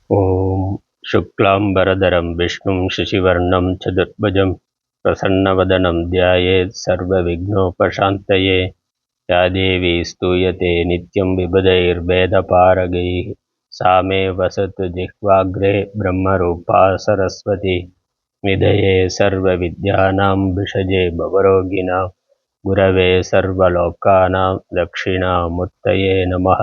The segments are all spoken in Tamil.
ॐ शुक्लाम्बरधरं विष्णुं शशिवर्णं चतुर्भुजं प्रसन्नवदनं ध्यायेत् सर्वविघ्नोपशान्तये। या देवी स्तूयते नित्यं विबुधैर्वेदपारगैः सा मे वसतु जिह्वाग्रे ब्रह्मरूपा सरस्वती। निधये सर्वविद्यानां विषजे भवरोगिणां गुरवे सर्वलोकानां दक्षिणामूर्तये नमः।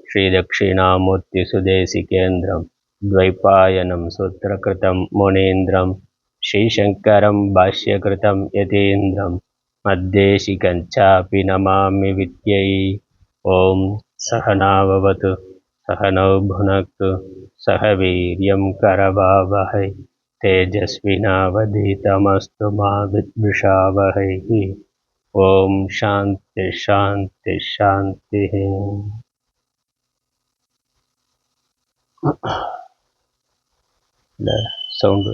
श्रीदक्षिणामूर्तिसुदेशिकेन्द्रं द्वैपायनं सूत्रकृतं मुनीन्द्रं श्रीशङ्करं भाष्यकृतं यतीन्द्रं मद्देशिकञ्चापि नमामि विद्यै। ॐ सहनाववतु सहनौ भुनक्तु सह वीर्यं करवावहै तेजस्विनावधीतमस्तु मा विद्विषावहैः। ॐ शान्ति शान्ति शान्तिः। சவுண்டு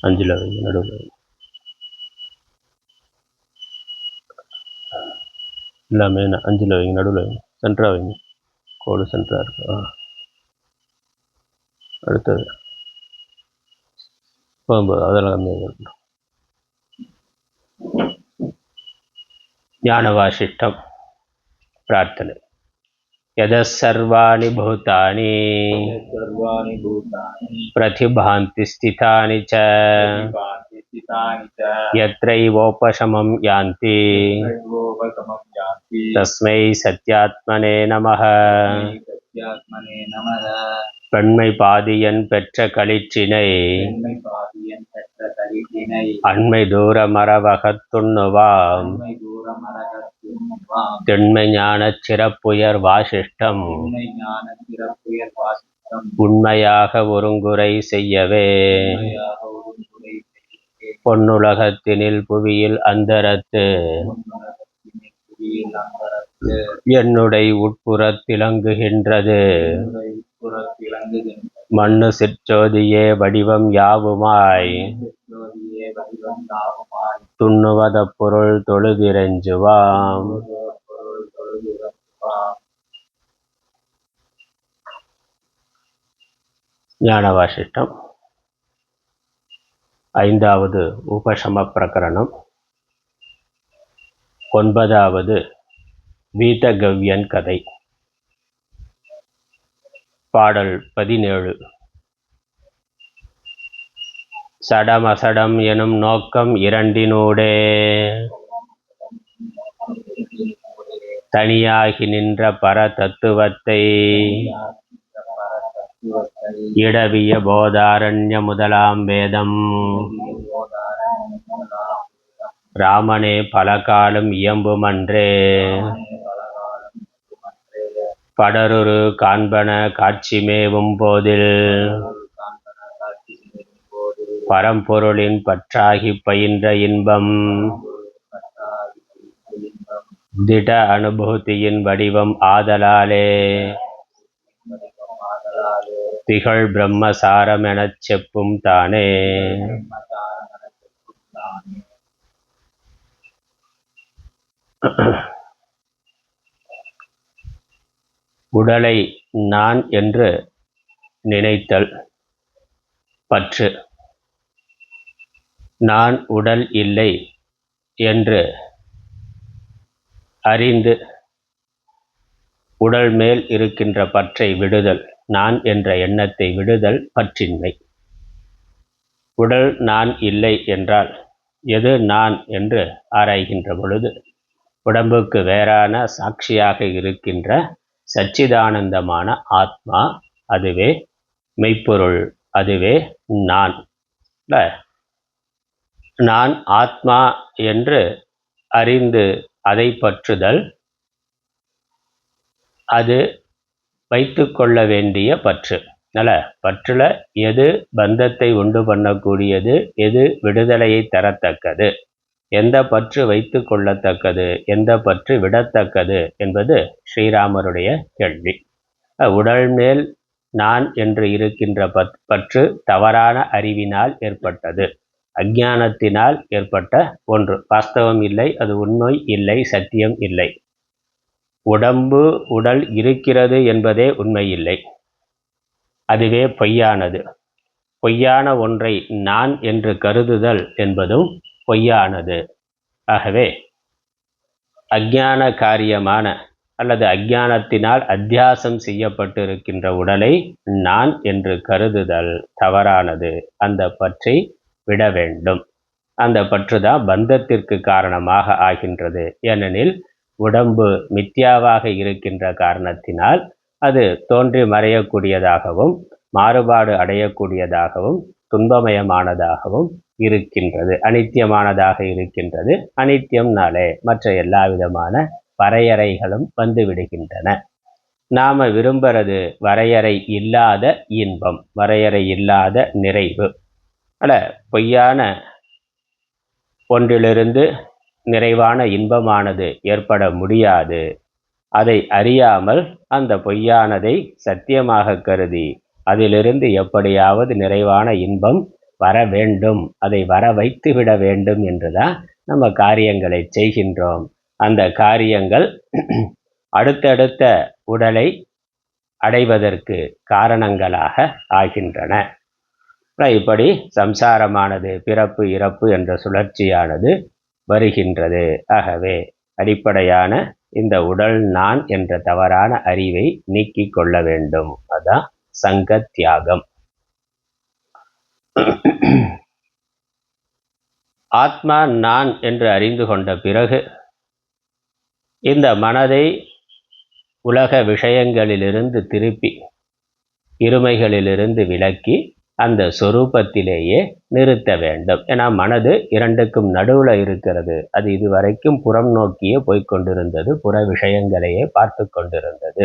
அஞ்சில் வைங்க, நடுவில் வைங்க. எல்லாமே அஞ்சில் வைங்க, நடுவில் வைங்க, சென்டராக வைங்க. கோடு சென்டராக இருக்கு. அடுத்தது போகும்போது அதெல்லாம் கம்மியாக இருக்கட்டும். ஞானவாசிஷ்டம் பிரார்த்தனை. यदस्सर्वाणि भूतानि प्रतिभान्ति स्थितानि च यत्रैवोपशमं यान्ति तस्मै सत्यात्मने नमः. பெண்மை பாதியன் பெற்ற களிற்றினை அண்மை தூர மரவகத்துண்ணுவாம் திண்மை ஞானச் சிறப்புயர் வாசிஷ்டம் உண்மையாக ஒருங்குறை செய்யவே. பொன்னுலகத்தினில் புவியில் அந்தரத்து என்னுடை உட்புறத்திலங்குகின்றது மண்ணு சிற்றோதியே வடிவம் யாவுமாய் துண்ணுவத பொருள் தொழுதிரஞ்சுவாம். ஞானவாசிஷ்டம் ஐந்தாவது உபசம பிரகரணம். 9வது வீதகவ்யன் கதை. பாடல் 17. சடமசடம் எனும் நோக்கம் இரண்டினூடே தனியாகி நின்ற பர தத்துவத்தை இடவிய போதாரண்ய முதலாம் வேதம் ராமனே பல காலம் இயம்புமன்றே. படருரு காண்பன காட்சிமேவும் போதில் பரம்பொருளின் பற்றாகி பயின்ற இன்பம் திட அனுபூதியின் வடிவம் ஆதலாலே திகழ் பிரம்மசாரமெனச் செப்பும் தானே. உடலை நான் என்று நினைத்தல் பற்று. நான் உடல் இல்லை என்று அறிந்து உடல் மேல் இருக்கின்ற பற்றை விடுதல், நான் என்ற எண்ணத்தை விடுதல் பற்றின்மை. உடல் நான் இல்லை என்றால் எது நான் என்று ஆராய்கின்ற பொழுது உடம்புக்கு வேறான சாட்சியாக இருக்கின்ற சச்சிதானந்தமான ஆத்மா, அதுவே மெய்ப்பொருள், அதுவே நான். நான் ஆத்மா என்று அறிந்து அதை பற்றுதல், அது வைத்து கொள்ள வேண்டிய பற்று. பற்றுல எது பந்தத்தை உண்டு பண்ணக்கூடியது, எது விடுதலையை தரத்தக்கது, எந்த பற்று வைத்து கொள்ளத்தக்கது, எந்த பற்று விடத்தக்கது என்பது ஸ்ரீராமருடைய கேள்வி. உடல் மேல் நான் என்று இருக்கின்ற பற்று தவறான அறிவினால் ஏற்பட்டது, அஞ்ஞானத்தினால் ஏற்பட்ட ஒன்று. வாஸ்தவம் இல்லை, அது உண்மை இல்லை, சத்தியம் இல்லை. உடம்பு உடல் இருக்கிறது என்பதே உண்மை இல்லை. அதுவே பொய்யானது. பொய்யான ஒன்றை நான் என்று கருதுதல் என்பதும் பொய்யானது. ஆகவே அஞ்ஞான காரியமான அல்லது அஞ்ஞானத்தினால் அத்தியாசம் செய்யப்பட்டிருக்கின்ற உடலை நான் என்று கருதுதல் தவறானது. அந்த பற்றை விட வேண்டும். அந்த பற்றுதான் பந்தத்திற்கு காரணமாக ஆகின்றது. ஏனெனில் உடம்பு மித்யாவாக இருக்கின்ற காரணத்தினால் அது தோன்றி மறையக்கூடியதாகவும் மாறுபாடு அடையக்கூடியதாகவும் துன்பமயமானதாகவும் இருக்கின்றது, அனித்தியமானதாக இருக்கின்றது. அனித்தியம்னாலே மற்ற எல்லா விதமான வரையறைகளும் வந்து விடுகின்றன. நாம விரும்புறது வரையறை இல்லாத இன்பம், வரையறை இல்லாத நிறைவு. பொய்யான ஒன்றிலிருந்து நிறைவான இன்பமானது ஏற்பட முடியாது. அதை அறியாமல் அந்த பொய்யானதை சத்தியமாக கருதி அதிலிருந்து எப்படியாவது நிறைவான இன்பம் வர வேண்டும், அதை வர வைத்து விட வேண்டும் என்றுதான் நம்ம காரியங்களை செய்கின்றோம். அந்த காரியங்கள் அடுத்தடுத்த உடலை அடைவதற்கு காரணங்களாக ஆகின்றன. இப்படி சம்சாரமானது, பிறப்பு இறப்பு என்ற சுழற்சியானது வருகின்றது. ஆகவே அடிப்படையான இந்த உடல் நான் என்ற தவறான அறிவை நீக்கிக் கொள்ள வேண்டும். அதான் சங்க தியாகம். ஆத்மா நான் என்று அறிந்து கொண்ட பிறகு இந்த மனதை உலக விஷயங்களிலிருந்து திருப்பி இருமைகளிலிருந்து விலக்கி அந்த சொரூபத்திலேயே நிறுத்த வேண்டும். ஏன்னா மனது இரண்டுக்கும் நடுவில் இருக்கிறது. அது இதுவரைக்கும் புறம் நோக்கியே போய்கொண்டிருந்தது, புற விஷயங்களையே பார்த்து கொண்டிருந்தது.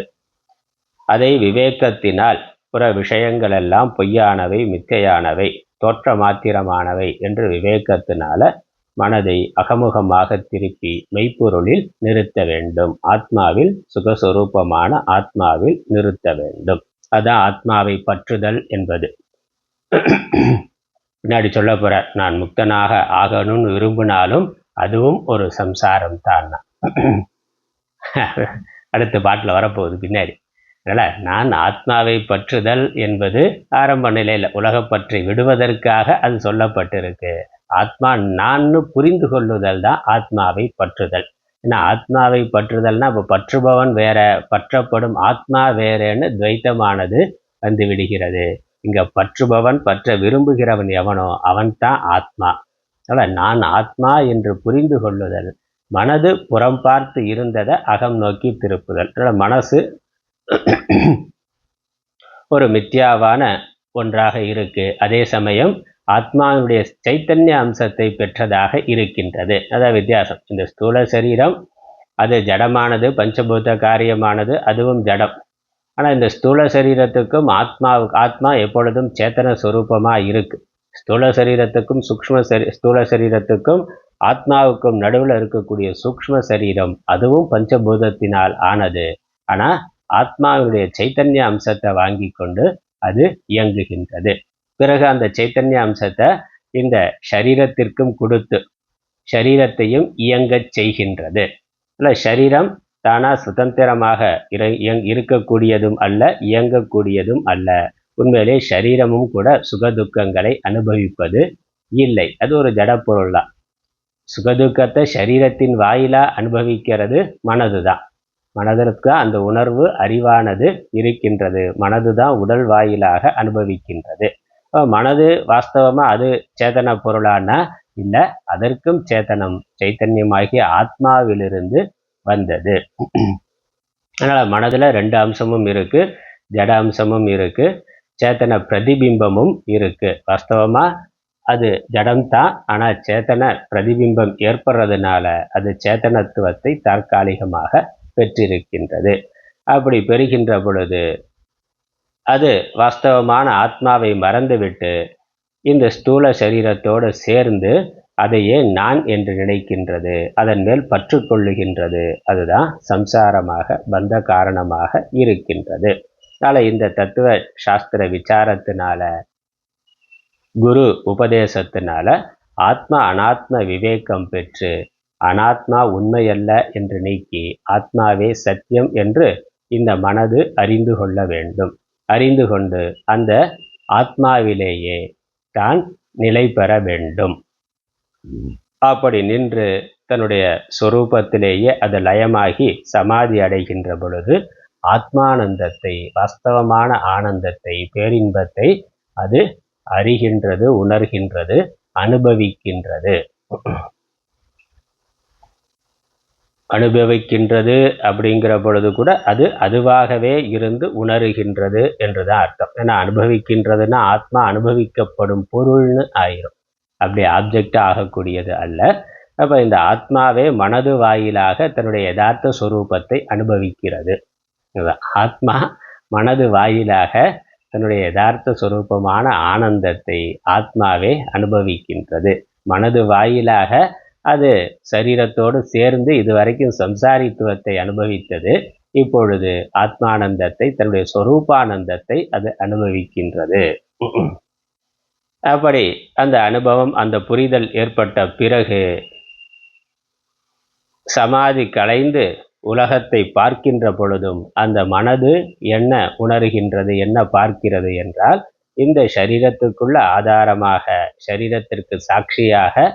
அதை விவேகத்தினால் புற விஷயங்கள் எல்லாம் பொய்யானவை, மித்தையானவை, தோற்ற மாத்திரமானவை என்று விவேகத்தினால மனதை அகமுகமாக திருப்பி மெய்ப்பொருளில் நிறுத்த வேண்டும். ஆத்மாவில், சுகஸ்வரூபமான ஆத்மாவில் நிறுத்த வேண்டும். அதான் ஆத்மாவை பற்றுதல் என்பது. பின்னாடி சொல்ல போற, நான் முக்தனாக ஆகணும்னு விரும்பினாலும் அதுவும் ஒரு சம்சாரம் தான். அடுத்த பாட்டில் வரப்போகுது பின்னாடி. அதனால் நான் ஆத்மாவை பற்றுதல் என்பது ஆரம்ப நிலையில் உலகப்பற்றை விடுவதற்காக அது சொல்லப்பட்டிருக்கு. ஆத்மா நான்னு புரிந்து கொள்ளுதல் தான் ஆத்மாவை பற்றுதல். ஏன்னா ஆத்மாவை பற்றுதல்னா இப்போ பற்றுபவன் வேற, பற்றப்படும் ஆத்மா வேறேன்னு துவைத்தமானது வந்து விடுகிறது. இங்க பற்றுபவன், பற்ற விரும்புகிறவன் எவனோ அவன்தான் ஆத்மா. அதனால் நான் ஆத்மா என்று புரிந்து கொள்ளுதல், மனது புறம் பார்த்து இருந்ததை அகம் நோக்கி திருப்புதல். மனசு ஒரு மித்யாவான ஒன்றாக இருக்கு, அதே சமயம் ஆத்மாவுடைய சைத்தன்ய அம்சத்தை பெற்றதாக இருக்கின்றது. அதான் வித்தியாசம். இந்த ஸ்தூல சரீரம் அது ஜடமானது, பஞ்சபூத காரியமானது, அதுவும் ஜடம். ஆனால் இந்த ஸ்தூல சரீரத்துக்கும் ஆத்மா எப்பொழுதும் சேத்தன ஸ்வரூபமாக இருக்கு. ஸ்தூல சரீரத்துக்கும் ஸ்தூல சரீரத்துக்கும் ஆத்மாவுக்கும் நடுவில் இருக்கக்கூடிய சூக்ஷ்ம சரீரம் அதுவும் பஞ்சபூதத்தினால் ஆனது. ஆனால் ஆத்மாவுடைய சைத்தன்ய அம்சத்தை வாங்கி கொண்டு அது இயங்குகின்றது. பிறகு அந்த சைத்தன்ய அம்சத்தை இந்த சரீரத்திற்கும் கொடுத்து சரீரத்தையும் இயங்கச் செய்கின்றது. இல்லை, சரீரம் தானா சுதந்திரமாக இருக்கக்கூடியதும் அல்ல, இயங்கக்கூடியதும் அல்ல. உண்மையிலே சரீரமும் கூட சுகதுக்கங்களை அனுபவிப்பது இல்லை. அது ஒரு ஜடப்பொருள் தான். சுகதுக்கத்தை சரீரத்தின் வாயிலா அனுபவிக்கிறது மனதுதான். மனதிற்கு அந்த உணர்வு, அறிவானது இருக்கின்றது. மனதுதான் உடல் வாயிலாக அனுபவிக்கின்றது. மனது வாஸ்தவமா அது சேதன பொருளானா இல்லை, அதற்கும் சேத்தனம் சைத்தன்யமாகிய ஆத்மாவிலிருந்து வந்தது. அதனால் மனதில் ரெண்டு அம்சமும் இருக்கு, ஜட அம்சமும் இருக்கு, சேத்தன பிரதிபிம்பமும் இருக்கு. வாஸ்தவமாக அது ஜடம்தான். ஆனால் சேத்தன பிரதிபிம்பம் ஏற்படுறதுனால அது சேத்தனத்துவத்தை தற்காலிகமாக பெற்றிருக்கின்றது. அப்படி பெறுகின்ற பொழுது அது வாஸ்தவமான ஆத்மாவை மறந்துவிட்டு இந்த ஸ்தூல சரீரத்தோடு சேர்ந்து அதையே நான் என்று நினைக்கின்றது, அதன் மேல் பற்று கொள்ளுகின்றது. அதுதான் சம்சாரமாக, பந்த காரணமாக இருக்கின்றது. அதனால் இந்த தத்துவ சாஸ்திர விசாரத்தினால, குரு உபதேசத்தினால ஆத்மா அனாத்ம விவேகம் பெற்று அனாத்மா உண்மையல்ல என்று நீக்கி ஆத்மாவே சத்தியம் என்று இந்த மனது அறிந்து கொள்ள வேண்டும். அறிந்து கொண்டு அந்த ஆத்மாவிலேயே தான் நிலை பெற வேண்டும். அப்படி நின்று தன்னுடைய சொரூபத்திலேயே அது லயமாகி சமாதி அடைகின்ற பொழுது ஆத்மானந்தத்தை, வாஸ்தவமான ஆனந்தத்தை, பேரின்பத்தை அது அறிகின்றது, உணர்கின்றது, அனுபவிக்கின்றது. அனுபவிக்கின்றது அப்படிங்கிற பொழுது கூட அது அதுவாகவே இருந்து உணர்கின்றது என்றுதான் அர்த்தம். ஏன்னா அனுபவிக்கின்றதுன்னா ஆத்மா அனுபவிக்கப்படும் பொருள்னு ஆயிரும், அப்படி ஆப்ஜெக்ட் ஆகக்கூடியது அல்ல. அப்ப இந்த ஆத்மாவே மனது வாயிலாக தன்னுடைய யதார்த்த சொரூபத்தை அனுபவிக்கிறது. ஆத்மா மனது வாயிலாக தன்னுடைய யதார்த்த சொரூபமான ஆனந்தத்தை ஆத்மாவே அனுபவிக்கின்றது. மனது வாயிலாக அது சரீரத்தோடு சேர்ந்து இதுவரைக்கும் சம்சாரித்துவத்தை அனுபவித்தது. இப்பொழுது ஆத்மானந்தத்தை, தன்னுடைய சொரூபானந்தத்தை அது அனுபவிக்கின்றது. அப்படி அந்த அனுபவம், அந்த புரிதல் ஏற்பட்ட பிறகு சமாதி கலைந்து உலகத்தை பார்க்கின்ற பொழுதும் அந்த மனது என்ன உணர்கின்றது, என்ன பார்க்கிறது என்றால், இந்த சரீரத்துக்குள்ள ஆதாரமாக, சரீரத்திற்கு சாட்சியாக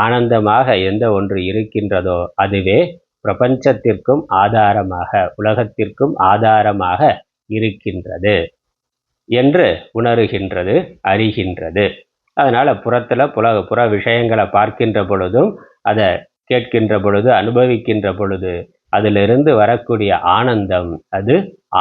ஆனந்தமாக எந்த ஒன்று இருக்கின்றதோ அதுவே பிரபஞ்சத்திற்கும் ஆதாரமாக, உலகத்திற்கும் ஆதாரமாக இருக்கின்றது என்று உணர்கின்றது, அறிகின்றது. அதனால புறத்துல புற விஷயங்களை பார்க்கின்ற பொழுதும், அதை கேட்கின்ற பொழுது, அனுபவிக்கின்ற பொழுது அதிலிருந்து வரக்கூடிய ஆனந்தம் அது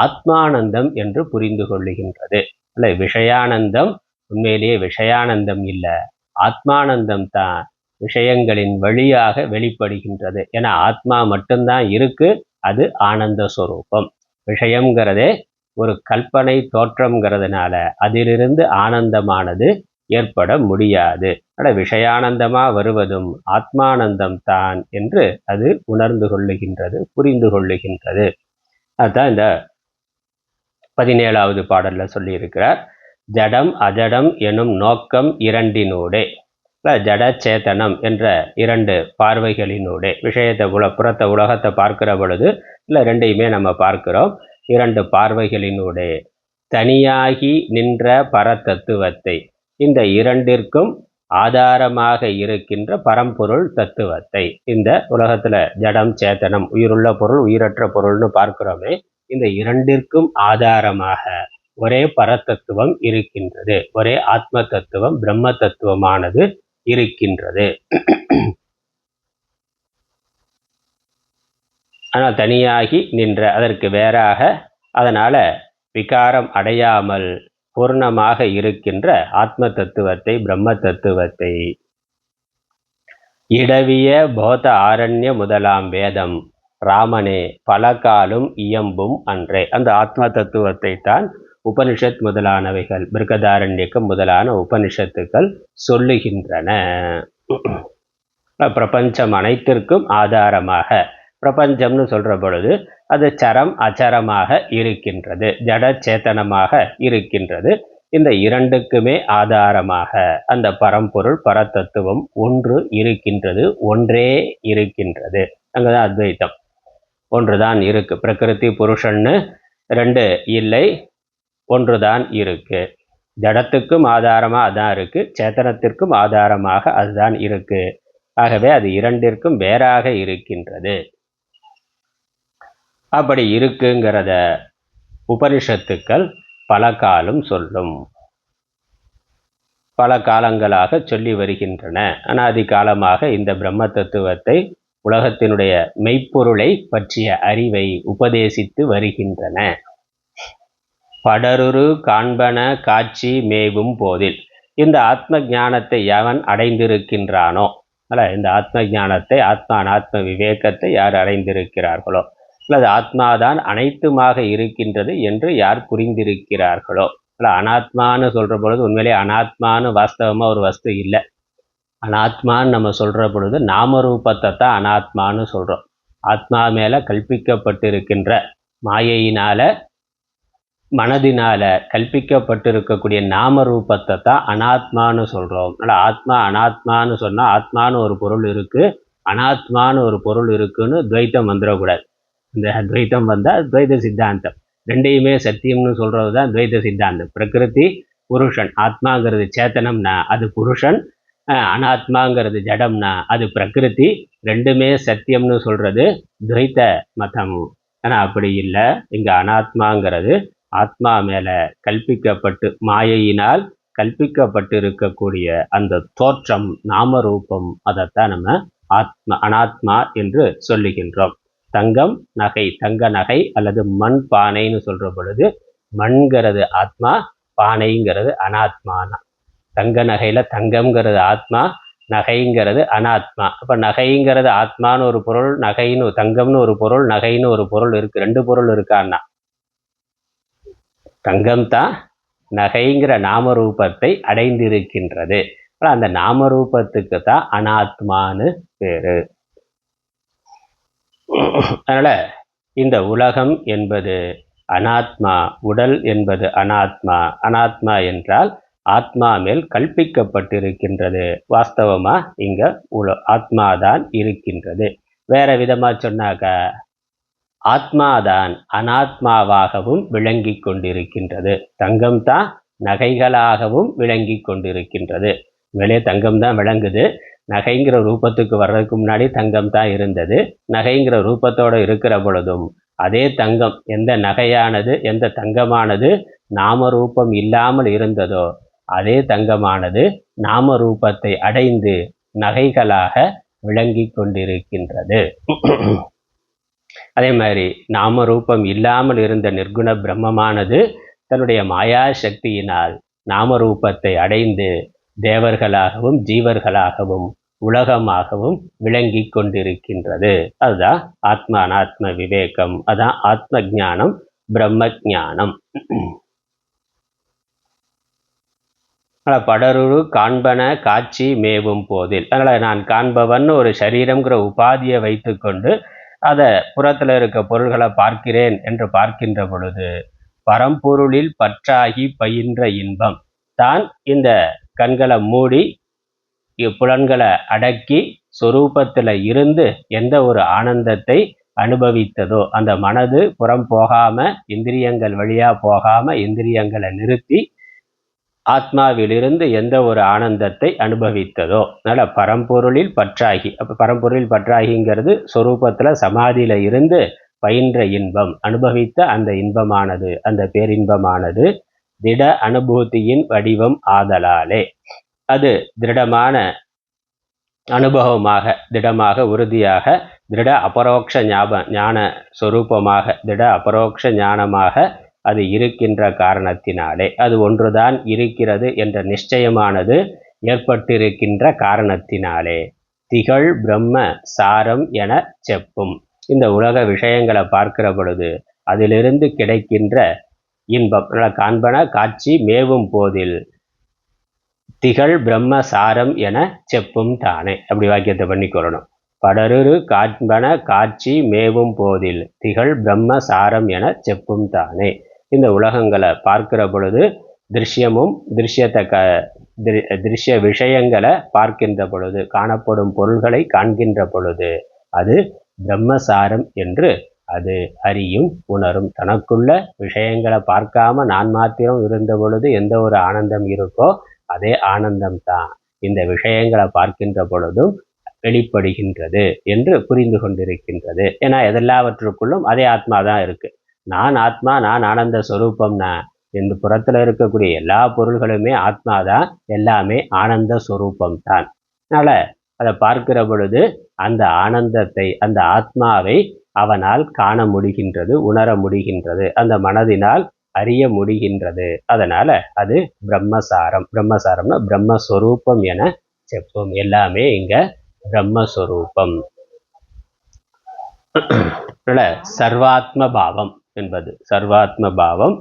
ஆத்மானந்தம் என்று புரிந்து கொள்ளுகின்றது. அல்ல, விஷயானந்தம் உண்மையிலேயே விஷயானந்தம் இல்லை, ஆத்மானந்தம் தான் விஷயங்களின் வழியாக வெளிப்படுகின்றது. ஏன்னா ஆத்மா மட்டும்தான் இருக்கு, அது ஆனந்த ஸ்வரூபம். விஷயம்ங்கிறதே ஒரு கல்பனை தோற்றம்ங்கிறதுனால அதிலிருந்து ஆனந்தமானது ஏற்பட முடியாது. ஆனால் விஷயானந்தமா வருவதும் ஆத்மானந்தம் தான் என்று அது உணர்ந்து கொள்ளுகின்றது, புரிந்து கொள்ளுகின்றது. அதுதான் இந்த 17வது பாடல்ல சொல்லியிருக்கிறார். ஜடம் அஜடம் எனும் நோக்கம் இரண்டினூடே, ஜட சேத்தனம் என்ற இரண்டு பார்வைகளினூடே, விஷயத்தை புறத்த உலகத்தை பார்க்கிற பொழுது இல்லை ரெண்டையுமே நம்ம பார்க்கிறோம். இரண்டு பார்வைகளினூடே தனியாகி நின்ற பரதத்துவத்தை, இந்த இரண்டிற்கும் ஆதாரமாக இருக்கின்ற பரம்பொருள் தத்துவத்தை, இந்த உலகத்துல ஜடம் சேத்தனம், உயிருள்ள பொருள் உயிரற்ற பொருள்னு பார்க்கிறோமே, இந்த இரண்டிற்கும் ஆதாரமாக ஒரே பரதத்துவம் இருக்கின்றது, ஒரே ஆத்ம தத்துவம், பிரம்ம தத்துவமானது இருக்கின்றது. ஆனால் தனியாகி நின்ற, அதற்கு வேறாக, அதனால விகாரம் அடையாமல் பூர்ணமாக இருக்கின்ற ஆத்ம தத்துவத்தை, பிரம்ம தத்துவத்தை இடவிய போத ஆரண்ய முதலாம் வேதம் ராமனே பல காலும் இயம்பும் அன்றே. அந்த ஆத்ம தத்துவத்தை தான் உபனிஷத் முதலானவைகள், பிருகதாரண்யக்கம் முதலான உபனிஷத்துக்கள் சொல்லுகின்றன. பிரபஞ்சம் அனைத்திற்கும் ஆதாரமாக, பிரபஞ்சம்னு சொல்ற பொழுது அது சரம் அச்சரமாக இருக்கின்றது, ஜட சேத்தனமாக இருக்கின்றது. இந்த இரண்டுக்குமே ஆதாரமாக அந்த பரம்பொருள் பரதத்துவம் ஒன்று இருக்கின்றது, ஒன்றே இருக்கின்றது. அங்கதான் அத்வைத்தம், ஒன்றுதான் இருக்கு. பிரகிருதி புருஷன்னு ரெண்டு இல்லை, ஒன்றுதான் இருக்கு. ஜடத்துக்கும் ஆதாரமா அதான் இருக்கு, சேத்தனத்திற்கும் ஆதாரமாக அதுதான் இருக்கு. ஆகவே அது இரண்டிற்கும் வேறாக இருக்கின்றது. அப்படி இருக்குங்கிறத உபனிஷத்துக்கள் பல காலம் சொல்லும், பல காலங்களாக சொல்லி வருகின்றன. அனாதி காலமாக இந்த பிரம்ம தத்துவத்தை, உலகத்தினுடைய மெய்ப்பொருளை பற்றிய அறிவை உபதேசித்து வருகின்றன. படருரு காண்பன காட்சி மேவும் போதில், இந்த ஆத்ம ஞானத்தை எவன் அடைந்திருக்கின்றானோ, அல்ல இந்த ஆத்ம ஞானத்தை, ஆத்மா அனாத்ம விவேகத்தை யார் அடைந்திருக்கிறார்களோ, அல்லது ஆத்மாதான் அனைத்துமாக இருக்கின்றது என்று யார் புரிந்திருக்கிறார்களோ, அல்ல அனாத்மான்னு சொல்ற பொழுது உண்மையிலே அனாத்மான்னு வாஸ்தவமா ஒரு வஸ்து இல்லை. அனாத்மான்னு நம்ம சொல்ற பொழுது நாமரூபத்தை தான் அனாத்மான்னு சொல்றோம். ஆத்மா மேல கல்பிக்கப்பட்டிருக்கின்ற மாயையினால, மனதினால கல்பிக்கப்பட்டிருக்கக்கூடிய நாம ரூபத்தை தான் அனாத்மான்னு சொல்றோம். அதனால ஆத்மா அனாத்மான்னு சொன்னா ஆத்மான்னு ஒரு பொருள் இருக்கு, அனாத்மான்னு ஒரு பொருள் இருக்குன்னு துவைத்தம் வந்துடக்கூடாது. இந்த துவைத்தம் வந்தால் துவைத சித்தாந்தம். ரெண்டையுமே சத்தியம்னு சொல்றது தான் துவைத சித்தாந்தம். பிரகிருதி புருஷன், ஆத்மாங்கிறது சேத்தனம்னா அது புருஷன், அனாத்மாங்கிறது ஜடம்னா அது பிரகிருதி. ரெண்டுமே சத்தியம்னு சொல்றது துவைத்த மதம். ஆனா அப்படி இல்லை. இங்க அனாத்மாங்கிறது ஆத்மா மேல கல்பிக்கப்பட்டு மாயையினால் கல்பிக்கப்பட்டு இருக்கக்கூடிய அந்த தோற்றம் நாமரூபம், அதைத்தான் நம்ம அனாத்மா என்று சொல்லுகின்றோம். தங்கம் நகை, தங்க நகை அல்லது மண் பானைன்னு சொல்ற பொழுது மண்கிறது ஆத்மா, பானைங்கிறது அனாத்மானா. தங்க நகையில தங்கம்ங்கிறது ஆத்மா, நகைங்கிறது அனாத்மா. அப்ப நகைங்கிறது ஆத்மான்னு ஒரு பொருள், நகைன்னு தங்கம்னு ஒரு பொருள், நகைன்னு ஒரு பொருள் இருக்கு. ரெண்டு பொருள் இருக்கான்னா தங்கம் தான் நகைங்கிற நாமரூபத்தை அடைந்திருக்கின்றது. அந்த நாமரூபத்துக்கு தான் அனாத்மான்னு பேரு. அதனால இந்த உலகம் என்பது அனாத்மா, உடல் என்பது அனாத்மா. அனாத்மா என்றால் ஆத்மா மேல் கல்பிக்கப்பட்டிருக்கின்றது. வாஸ்தவமா இங்க ஆத்மாதான் இருக்கின்றது. வேற விதமா சொன்னாக்க ஆத்மாதான் அனாத்மாவாகவும் விளங்கி கொண்டிருக்கின்றது. தங்கம் தான் நகைகளாகவும் விளங்கி கொண்டிருக்கின்றது. வெளியே தங்கம் தான் விளங்குது. நகைங்கிற ரூபத்துக்கு வர்றதுக்கு முன்னாடி தங்கம் தான் இருந்தது. நகைங்கிற ரூபத்தோடு இருக்கிற பொழுதும் அதே தங்கம், எந்த நகையானது எந்த தங்கமானது நாம ரூபம் இல்லாமல் இருந்ததோ அதே தங்கமானது நாம ரூபத்தை அடைந்து நகைகளாக விளங்கி கொண்டிருக்கின்றது. அதே மாதிரி நாம ரூபம் இல்லாமல் இருந்த நிர்குண பிரம்மமானது தன்னுடைய மாயா சக்தியினால் நாம ரூபத்தை அடைந்து தேவர்களாகவும் ஜீவர்களாகவும் உலகமாகவும் விளங்கி கொண்டிருக்கின்றது. அதுதான் ஆத்ம அனாத்ம விவேகம். அதான் ஆத்ம ஞானம், பிரம்ம ஞானம். படருரு காண்பன காட்சி மேவும் போதில். அதனால் நான் காண்பவன் ஒரு சரீரம்ங்கிற உபாதியை வைத்துக்கொண்டு அதை புறத்தில் இருக்க பொருள்களை பார்க்கிறேன் என்று பார்க்கின்ற பொழுது பரம்பொருளில் பற்றாகி பயின்ற இன்பம் தான் இந்த கண்களை மூடி புலன்களை அடக்கி சொரூபத்தில் இருந்து எந்த ஒரு ஆனந்தத்தை அனுபவித்ததோ அந்த மனது புறம் போகாம இந்திரியங்கள் வழியா போகாம இந்திரியங்களை நிறுத்தி ஆத்மாவிலிருந்து எந்த ஒரு ஆனந்தத்தை அனுபவித்ததோ. அதனால பரம்பொருளில் பற்றாகி, அப்ப பரம்பொருளில் பற்றாகிங்கிறது சொரூபத்துல சமாதியில இருந்து பயின்ற இன்பம், அனுபவித்த அந்த இன்பமானது, அந்த பேரின்பமானது திட அனுபூதியின் வடிவம் ஆதலாலே அது திருடமான அனுபவமாக, திடமாக, உறுதியாக, திட அபரோக்ஷ ஞான சொரூபமாக, திட அபரோக்ஷ ஞானமாக அது இருக்கின்ற காரணத்தினாலே, அது ஒன்றுதான் இருக்கிறது என்ற நிச்சயமானது ஏற்பட்டிருக்கின்ற காரணத்தினாலே திகழ் பிரம்ம சாரம் என செப்பும். இந்த உலக விஷயங்களை பார்க்கிற பொழுது அதிலிருந்து கிடைக்கின்ற இன்பம் காண்பன காட்சி மேவும் போதில் திகழ் பிரம்ம சாரம் என செப்பும் தானே. அப்படி வாக்கியத்தை பண்ணிக்கொள்ளணும். படரு காண்பன காட்சி மேவும் போதில் திகழ் பிரம்ம சாரம் என செப்பும் தானே. இந்த உலகங்களை பார்க்கிற பொழுது திருஷ்யமும் திருஷ்ய விஷயங்களை பார்க்கின்ற பொழுது, காணப்படும் பொருள்களை காண்கின்ற பொழுது அது பிரம்மசாரம் என்று அது அறியும், உணரும். தனக்குள்ள விஷயங்களை பார்க்காம நான் மாத்திரம் இருந்த பொழுது எந்த ஒரு ஆனந்தம் இருக்கோ அதே ஆனந்தம்தான் இந்த விஷயங்களை பார்க்கின்ற பொழுதும் வெளிப்படுகின்றது என்று புரிந்து கொண்டிருக்கின்றது. ஏன்னா எதெல்லாவற்றுக்குள்ளும் அதே ஆத்மா தான் இருக்கு. நான் ஆத்மா, நான் ஆனந்த ஸ்வரூபம்னா இந்த புறத்துல இருக்கக்கூடிய எல்லா பொருள்களுமே ஆத்மாதான், எல்லாமே ஆனந்த ஸ்வரூபம் தான். அதனால அதை பார்க்கிற பொழுது அந்த ஆனந்தத்தை, அந்த ஆத்மாவை அவனால் காண முடிகின்றது, உணர முடிகின்றது, அந்த மனதினால் அறிய முடிகின்றது. அதனால அது பிரம்மசாரம். பிரம்மசாரம்னா பிரம்மஸ்வரூபம் என செப்போம். எல்லாமே இங்க பிரம்மஸ்வரூபம். சர்வாத்ம பாவம் என்பது சர்வாத்ம பாவம்.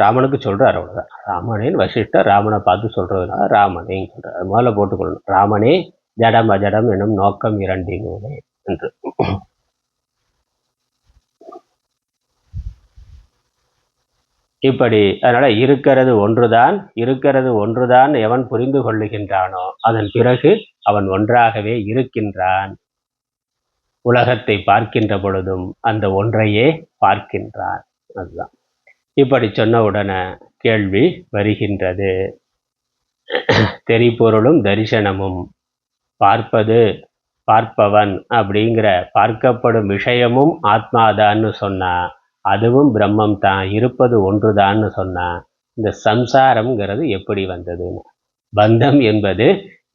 ராமனுக்கு சொல்றாரு, அவ்வளவுதான். ராமனேன்னு வசிஷ்டர் ராமனை பார்த்து சொல்றதுனால ராமனேன்னு சொல்றாரு. முதல்ல போட்டுக்கொள்ளணும், ராமனே ஜடம் அஜடம் எனும் நோக்கம் இரண்டினூனே என்று. இப்படி அதனால இருக்கிறது ஒன்றுதான் எவன் புரிந்து கொள்ளுகின்றானோ அதன் பிறகு அவன் ஒன்றாகவே இருக்கின்றான். உலகத்தை பார்க்கின்ற பொழுதும் அந்த ஒன்றையே பார்க்கின்றான். அதுதான். இப்படி சொன்ன உடனே கேள்வி வருகின்றது. தெரிபொருளும் தரிசனமும் பார்ப்பவன் அப்படிங்கிற பார்க்கப்படும் விஷயமும் ஆத்மாதான்னு சொன்னா, அதுவும் பிரம்மம் தான், இருப்பது ஒன்றுதான்னு சொன்னா, இந்த சம்சாரம்ங்கிறது எப்படி வந்ததுன்னு, பந்தம் என்பது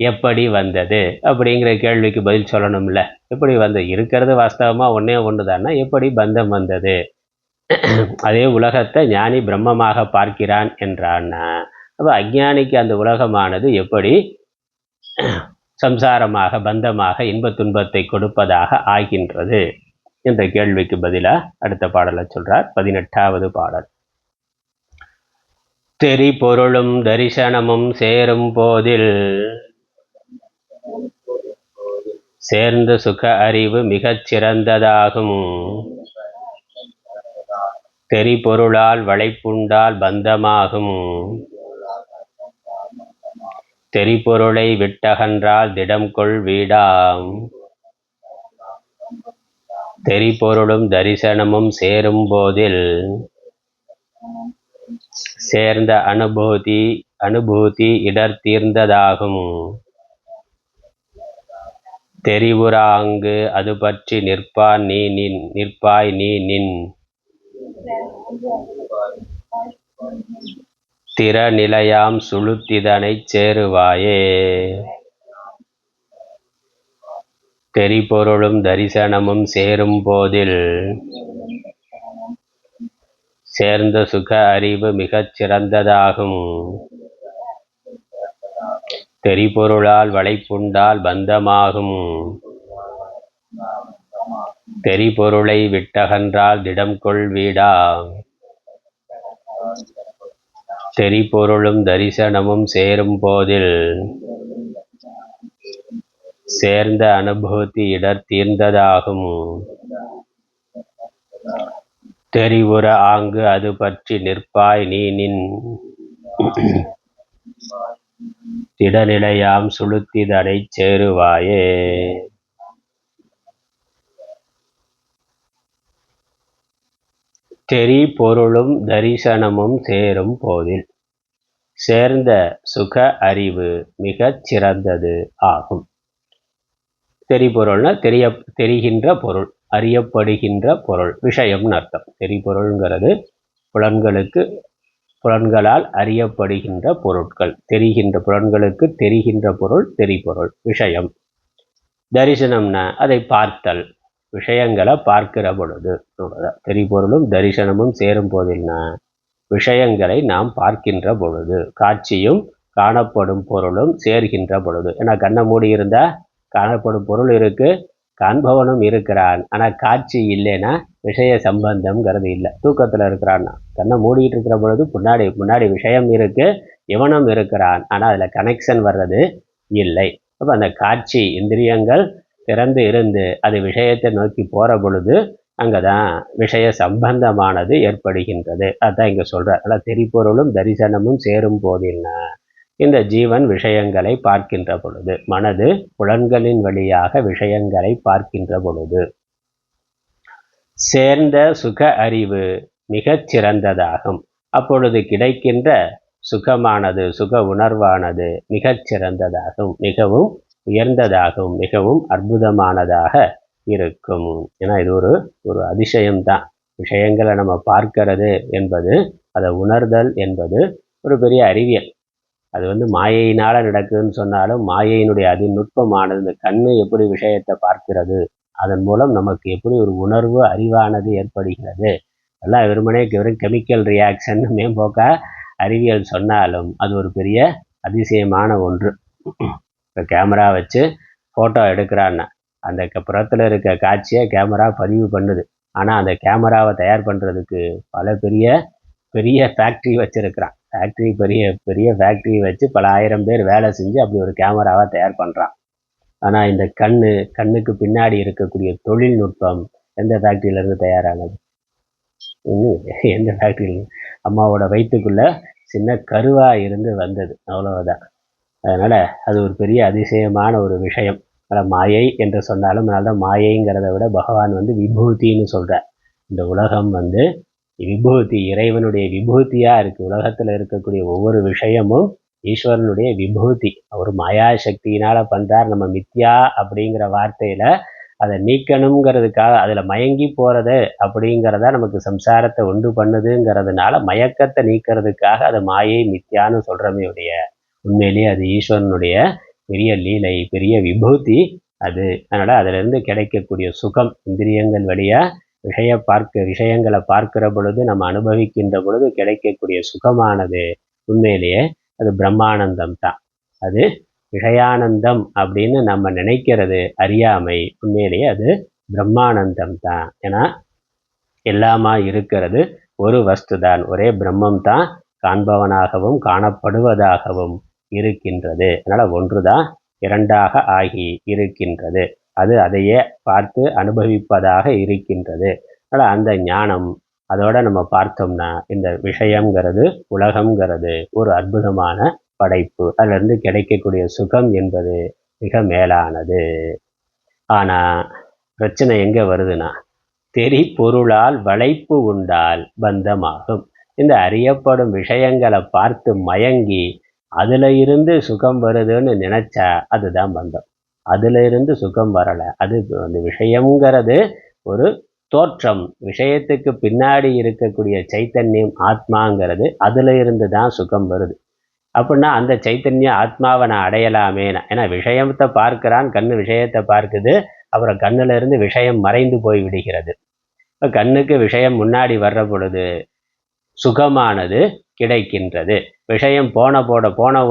எப்படி வந்தது அப்படிங்கிற கேள்விக்கு பதில் சொல்லணும்ல. எப்படி வந்தது? இருக்கிறது வாஸ்தவமா ஒன்னே ஒன்றுதான்னா எப்படி பந்தம் வந்தது? அதே உலகத்தை ஞானி பிரம்மமாக பார்க்கிறான் என்றான்னா, அப்போ அஞ்ஞானிக்கு அந்த உலகமானது எப்படி சம்சாரமாக பந்தமாக இன்ப துன்பத்தை கொடுப்பதாக ஆகின்றது என்ற கேள்விக்கு பதிலா அடுத்த பாடலை சொல்றார். 18வது பாடல். தெரி பொருளும் தரிசனமும் சேரும் போதில் சேர்ந்த சுக அறிவு மிகச் சிறந்ததாகும். தெரி பொருளால் வளைப்புண்டால் பந்தமாகும். தெரிபொருளை விட்டகன்றால் திடம்கொள் வீடாம். தெரிபொருளும் தரிசனமும் சேரும் போதில் சேர்ந்த அனுபூதி இடர் தீர்ந்ததாகும். தெரிவுறாங்கு அது பற்றி நிற்பாய் நீ நின் திறநிலையாம் சுளுத்திதனைச் சேருவாயே. தெரிபொருளும் தரிசனமும் சேரும் போதில் சேர்ந்த சுக அறிவு மிகச் சிறந்ததாகும். தெரிபொருளால் வளைப்புண்டால் பந்தமாகும். தெரிபொருளை விட்டகன்றால் திடம்கொள் வீடாம். தெரிபொருளும் தரிசனமும் சேரும் போதில் சேர்ந்த அனுபூதி இடர் தீர்ந்ததாகும். தெரிவுற ஆங்கு அது பற்றி நிற்பாய் நீ நின் திடநிலையாம் சுளுத்திதனைச் சேருவாயே. தெரி பொருளும் தரிசனமும் சேரும் போதில் சேர்ந்த சுக அறிவு மிகச் சிறந்தது ஆகும். தெரிபொருள்னா தெரிகின்ற பொருள், அறியப்படுகின்ற பொருள், விஷயம்னு அர்த்தம். தெரிபொருள்ங்கிறது புலன்களால் அறியப்படுகின்ற பொருட்கள், தெரிகின்ற புலன்களுக்கு தெரிகின்ற பொருள் தெரிபொருள், விஷயம். தரிசனம்னா அதை பார்த்தல், விஷயங்களை பார்க்கிற பொழுது. தெரிபொருளும் தரிசனமும் சேரும் போதில்னா விஷயங்களை நாம் பார்க்கின்ற பொழுது, காட்சியும் காணப்படும் பொருளும் சேர்கின்ற பொழுது. ஏன்னா கண்ணை மூடி இருந்தா காணப்படும் பொருள் இருக்கு, காண்பவனும் இருக்கிறான், ஆனா காட்சி இல்லைன்னா விஷய சம்பந்தம்ங்கிறது இல்லை. தூக்கத்துல இருக்கிறான்னா கண்ணை மூடிட்டு இருக்கிற பொழுது முன்னாடி விஷயம் இருக்கு, இவனும் இருக்கிறான், ஆனா அதுல கனெக்ஷன் வர்றது இல்லை. அப்ப அந்த காட்சி இந்திரியங்கள் திறந்து இருந்து அது விஷயத்தை நோக்கி போற பொழுது அங்கதான் விஷய சம்பந்தமானது ஏற்படுகின்றது. அதான் இங்க சொல்றார். அதான் தெரிபொருளும் தரிசனமும் சேரும் போதில்னா இந்த ஜீவன் விஷயங்களை பார்க்கின்ற பொழுது, மனது புலன்களின் வழியாக விஷயங்களை பார்க்கின்ற பொழுது சேர்ந்த சுக அறிவு மிகச் சிறந்ததாகும். அப்பொழுது கிடைக்கின்ற சுகமானது, சுக உணர்வானது மிகச் சிறந்ததாகும், மிகவும் உயர்ந்ததாகவும் மிகவும் அற்புதமானதாக இருக்கும். ஏன்னா இது ஒரு அதிசயம்தான். விஷயங்களை நம்ம பார்க்கிறது என்பது, அதை உணர்தல் என்பது ஒரு பெரிய அறிவியல். அது மாயையினால நடக்குதுன்னு சொன்னாலும் மாயையினுடைய அதிநுட்பமானது. இந்த கண்ணு எப்படி விஷயத்தை பார்க்கிறது, அதன் மூலம் நமக்கு எப்படி ஒரு உணர்வு அறிவானது ஏற்படுகிறது. எல்லாம் வெறுமனே கெமிக்கல் ரியாக்ஷன் மேம்போக்கா அறிவியல் சொன்னாலும் அது ஒரு பெரிய அதிசயமான ஒன்று. இப்போ கேமரா வச்சு ஃபோட்டோ எடுக்கிறான்னா அந்த புறத்தில் இருக்க காட்சியை கேமரா பதிவு பண்ணுது. ஆனால் அந்த கேமராவை தயார் பண்ணுறதுக்கு பல பெரிய ஃபேக்ட்ரி வச்சுருக்கிறான். பெரிய ஃபேக்ட்ரி வச்சு பல ஆயிரம் பேர் வேலை செஞ்சு அப்படி ஒரு கேமராவை தயார் பண்ணுறான். ஆனால் இந்த கண்ணுக்கு பின்னாடி இருக்கக்கூடிய தொழில்நுட்பம் எந்த ஃபேக்ட்ரியிலேருந்து தயாரானது? எந்த ஃபேக்ட்ரியில்? அம்மாவோட வயிற்றுக்குள்ள சின்ன கருவா இருந்து வந்தது, அவ்வளவுதான். அதனால அது ஒரு பெரிய அதிசயமான ஒரு விஷயம். அதனால் மாயை என்று சொன்னாலும், அதனால்தான் மாயைங்கிறத விட பகவான் விபூதின்னு சொல்றார். இந்த உலகம் விபூதி, இறைவனுடைய விபூதியா இருக்கு. உலகத்துல இருக்கக்கூடிய ஒவ்வொரு விஷயமும் ஈஸ்வரனுடைய விபூதி. அவர் மாயா சக்தியினால பண்றார். நம்ம மித்யா அப்படிங்கிற வார்த்தையில அதை நீக்கணுங்கிறதுக்காக, அதுல மயங்கி போறது அப்படிங்கிறதா நமக்கு சம்சாரத்தை உண்டு பண்ணுதுங்கிறதுனால மயக்கத்தை நீக்கிறதுக்காக அதை மாயை மித்யான்னு சொல்றமே உடைய, உண்மையிலேயே அது ஈஸ்வரனுடைய பெரிய லீலை, பெரிய விபூதி அது. அதனால அதுல இருந்து கிடைக்கக்கூடிய சுகம், இந்திரியங்கள் வழியா விஷயங்களை பார்க்கிற பொழுது, நம்ம அனுபவிக்கின்ற பொழுது கிடைக்கக்கூடிய சுகமானது உண்மையிலேயே அது பிரம்மானந்தம் தான். அது விஷயானந்தம் அப்படின்னு நம்ம நினைக்கிறது அறியாமை, உண்மையிலேயே அது பிரம்மானந்தம் தான். ஏன்னா எல்லாமா இருக்கிறது ஒரு வஸ்து தான், ஒரே பிரம்மம் தான் காண்பவனாகவும் காணப்படுவதாகவும் இருக்கின்றது. அதனால ஒன்றுதான் இரண்டாக ஆகி இருக்கின்றது. அது அதையே பார்த்து அனுபவிப்பதாக இருக்கின்றது. அதனால் அந்த ஞானம், அதோட நம்ம பார்த்தோம்னா இந்த விஷயங்கிறது, உலகம்ங்கிறது ஒரு அற்புதமான படைப்பு. அதிலிருந்து கிடைக்கக்கூடிய சுகம் என்பது மிக மேலானது. ஆனா பிரச்சனை எங்க வருதுன்னா, தெரி பொருளால் வளைப்பு உண்டால் பந்தமாகும். இந்த அறியப்படும் விஷயங்களை பார்த்து மயங்கி அதுல இருந்து சுகம் வருதுன்னு நினைச்சா அதுதான் பந்தம். அதுல இருந்து சுகம் வரல. அது அந்த விஷயம்ங்கிறது ஒரு தோற்றம். விஷயத்துக்கு பின்னாடி இருக்கக்கூடிய சைத்தன்யம் ஆத்மாங்கிறது, அதுல இருந்து தான் சுகம் வருது. அப்படின்னா அந்த சைத்தன்ய ஆத்மாவை நான் அடையலாமே. ஏன்னா விஷயத்தை பார்க்கிறான், கண்ணு விஷயத்தை பார்க்குது, அப்புறம் கண்ணுல இருந்து விஷயம் மறைந்து போய் விடுகிறது. இப்போ கண்ணுக்கு விஷயம் முன்னாடி வர்ற பொழுது சுகமானது கிடைக்கின்றது. விஷயம் போன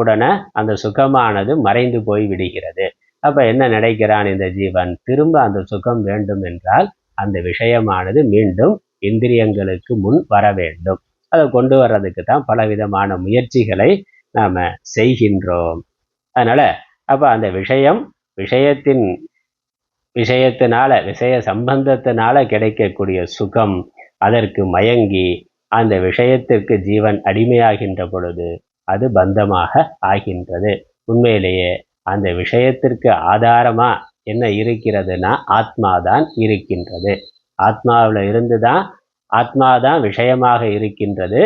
உடனே அந்த சுகமானது மறைந்து போய் விடுகிறது. அப்ப என்ன நினைக்கிறான் இந்த ஜீவன்? திரும்ப அந்த சுகம் வேண்டும் என்றால் அந்த விஷயமானது மீண்டும் இந்திரியங்களுக்கு முன் வர வேண்டும். அதை கொண்டு வர்றதுக்கு தான் பலவிதமான முயற்சிகளை நாம செய்கின்றோம். அதனால அப்ப அந்த விஷயத்தினால விஷய சம்பந்தத்தினால கிடைக்கக்கூடிய சுகம், அதற்கு மயங்கி அந்த விஷயத்திற்கு ஜீவன் அடிமையாகின்ற பொழுது அது பந்தமாக ஆகின்றது. உண்மையிலேயே அந்த விஷயத்திற்கு ஆதாரமா என்ன இருக்கிறதுனா ஆத்மாதான் இருக்கின்றது. ஆத்மாவில் இருந்துதான் ஆத்மாதான் விஷயமாக இருக்கின்றது.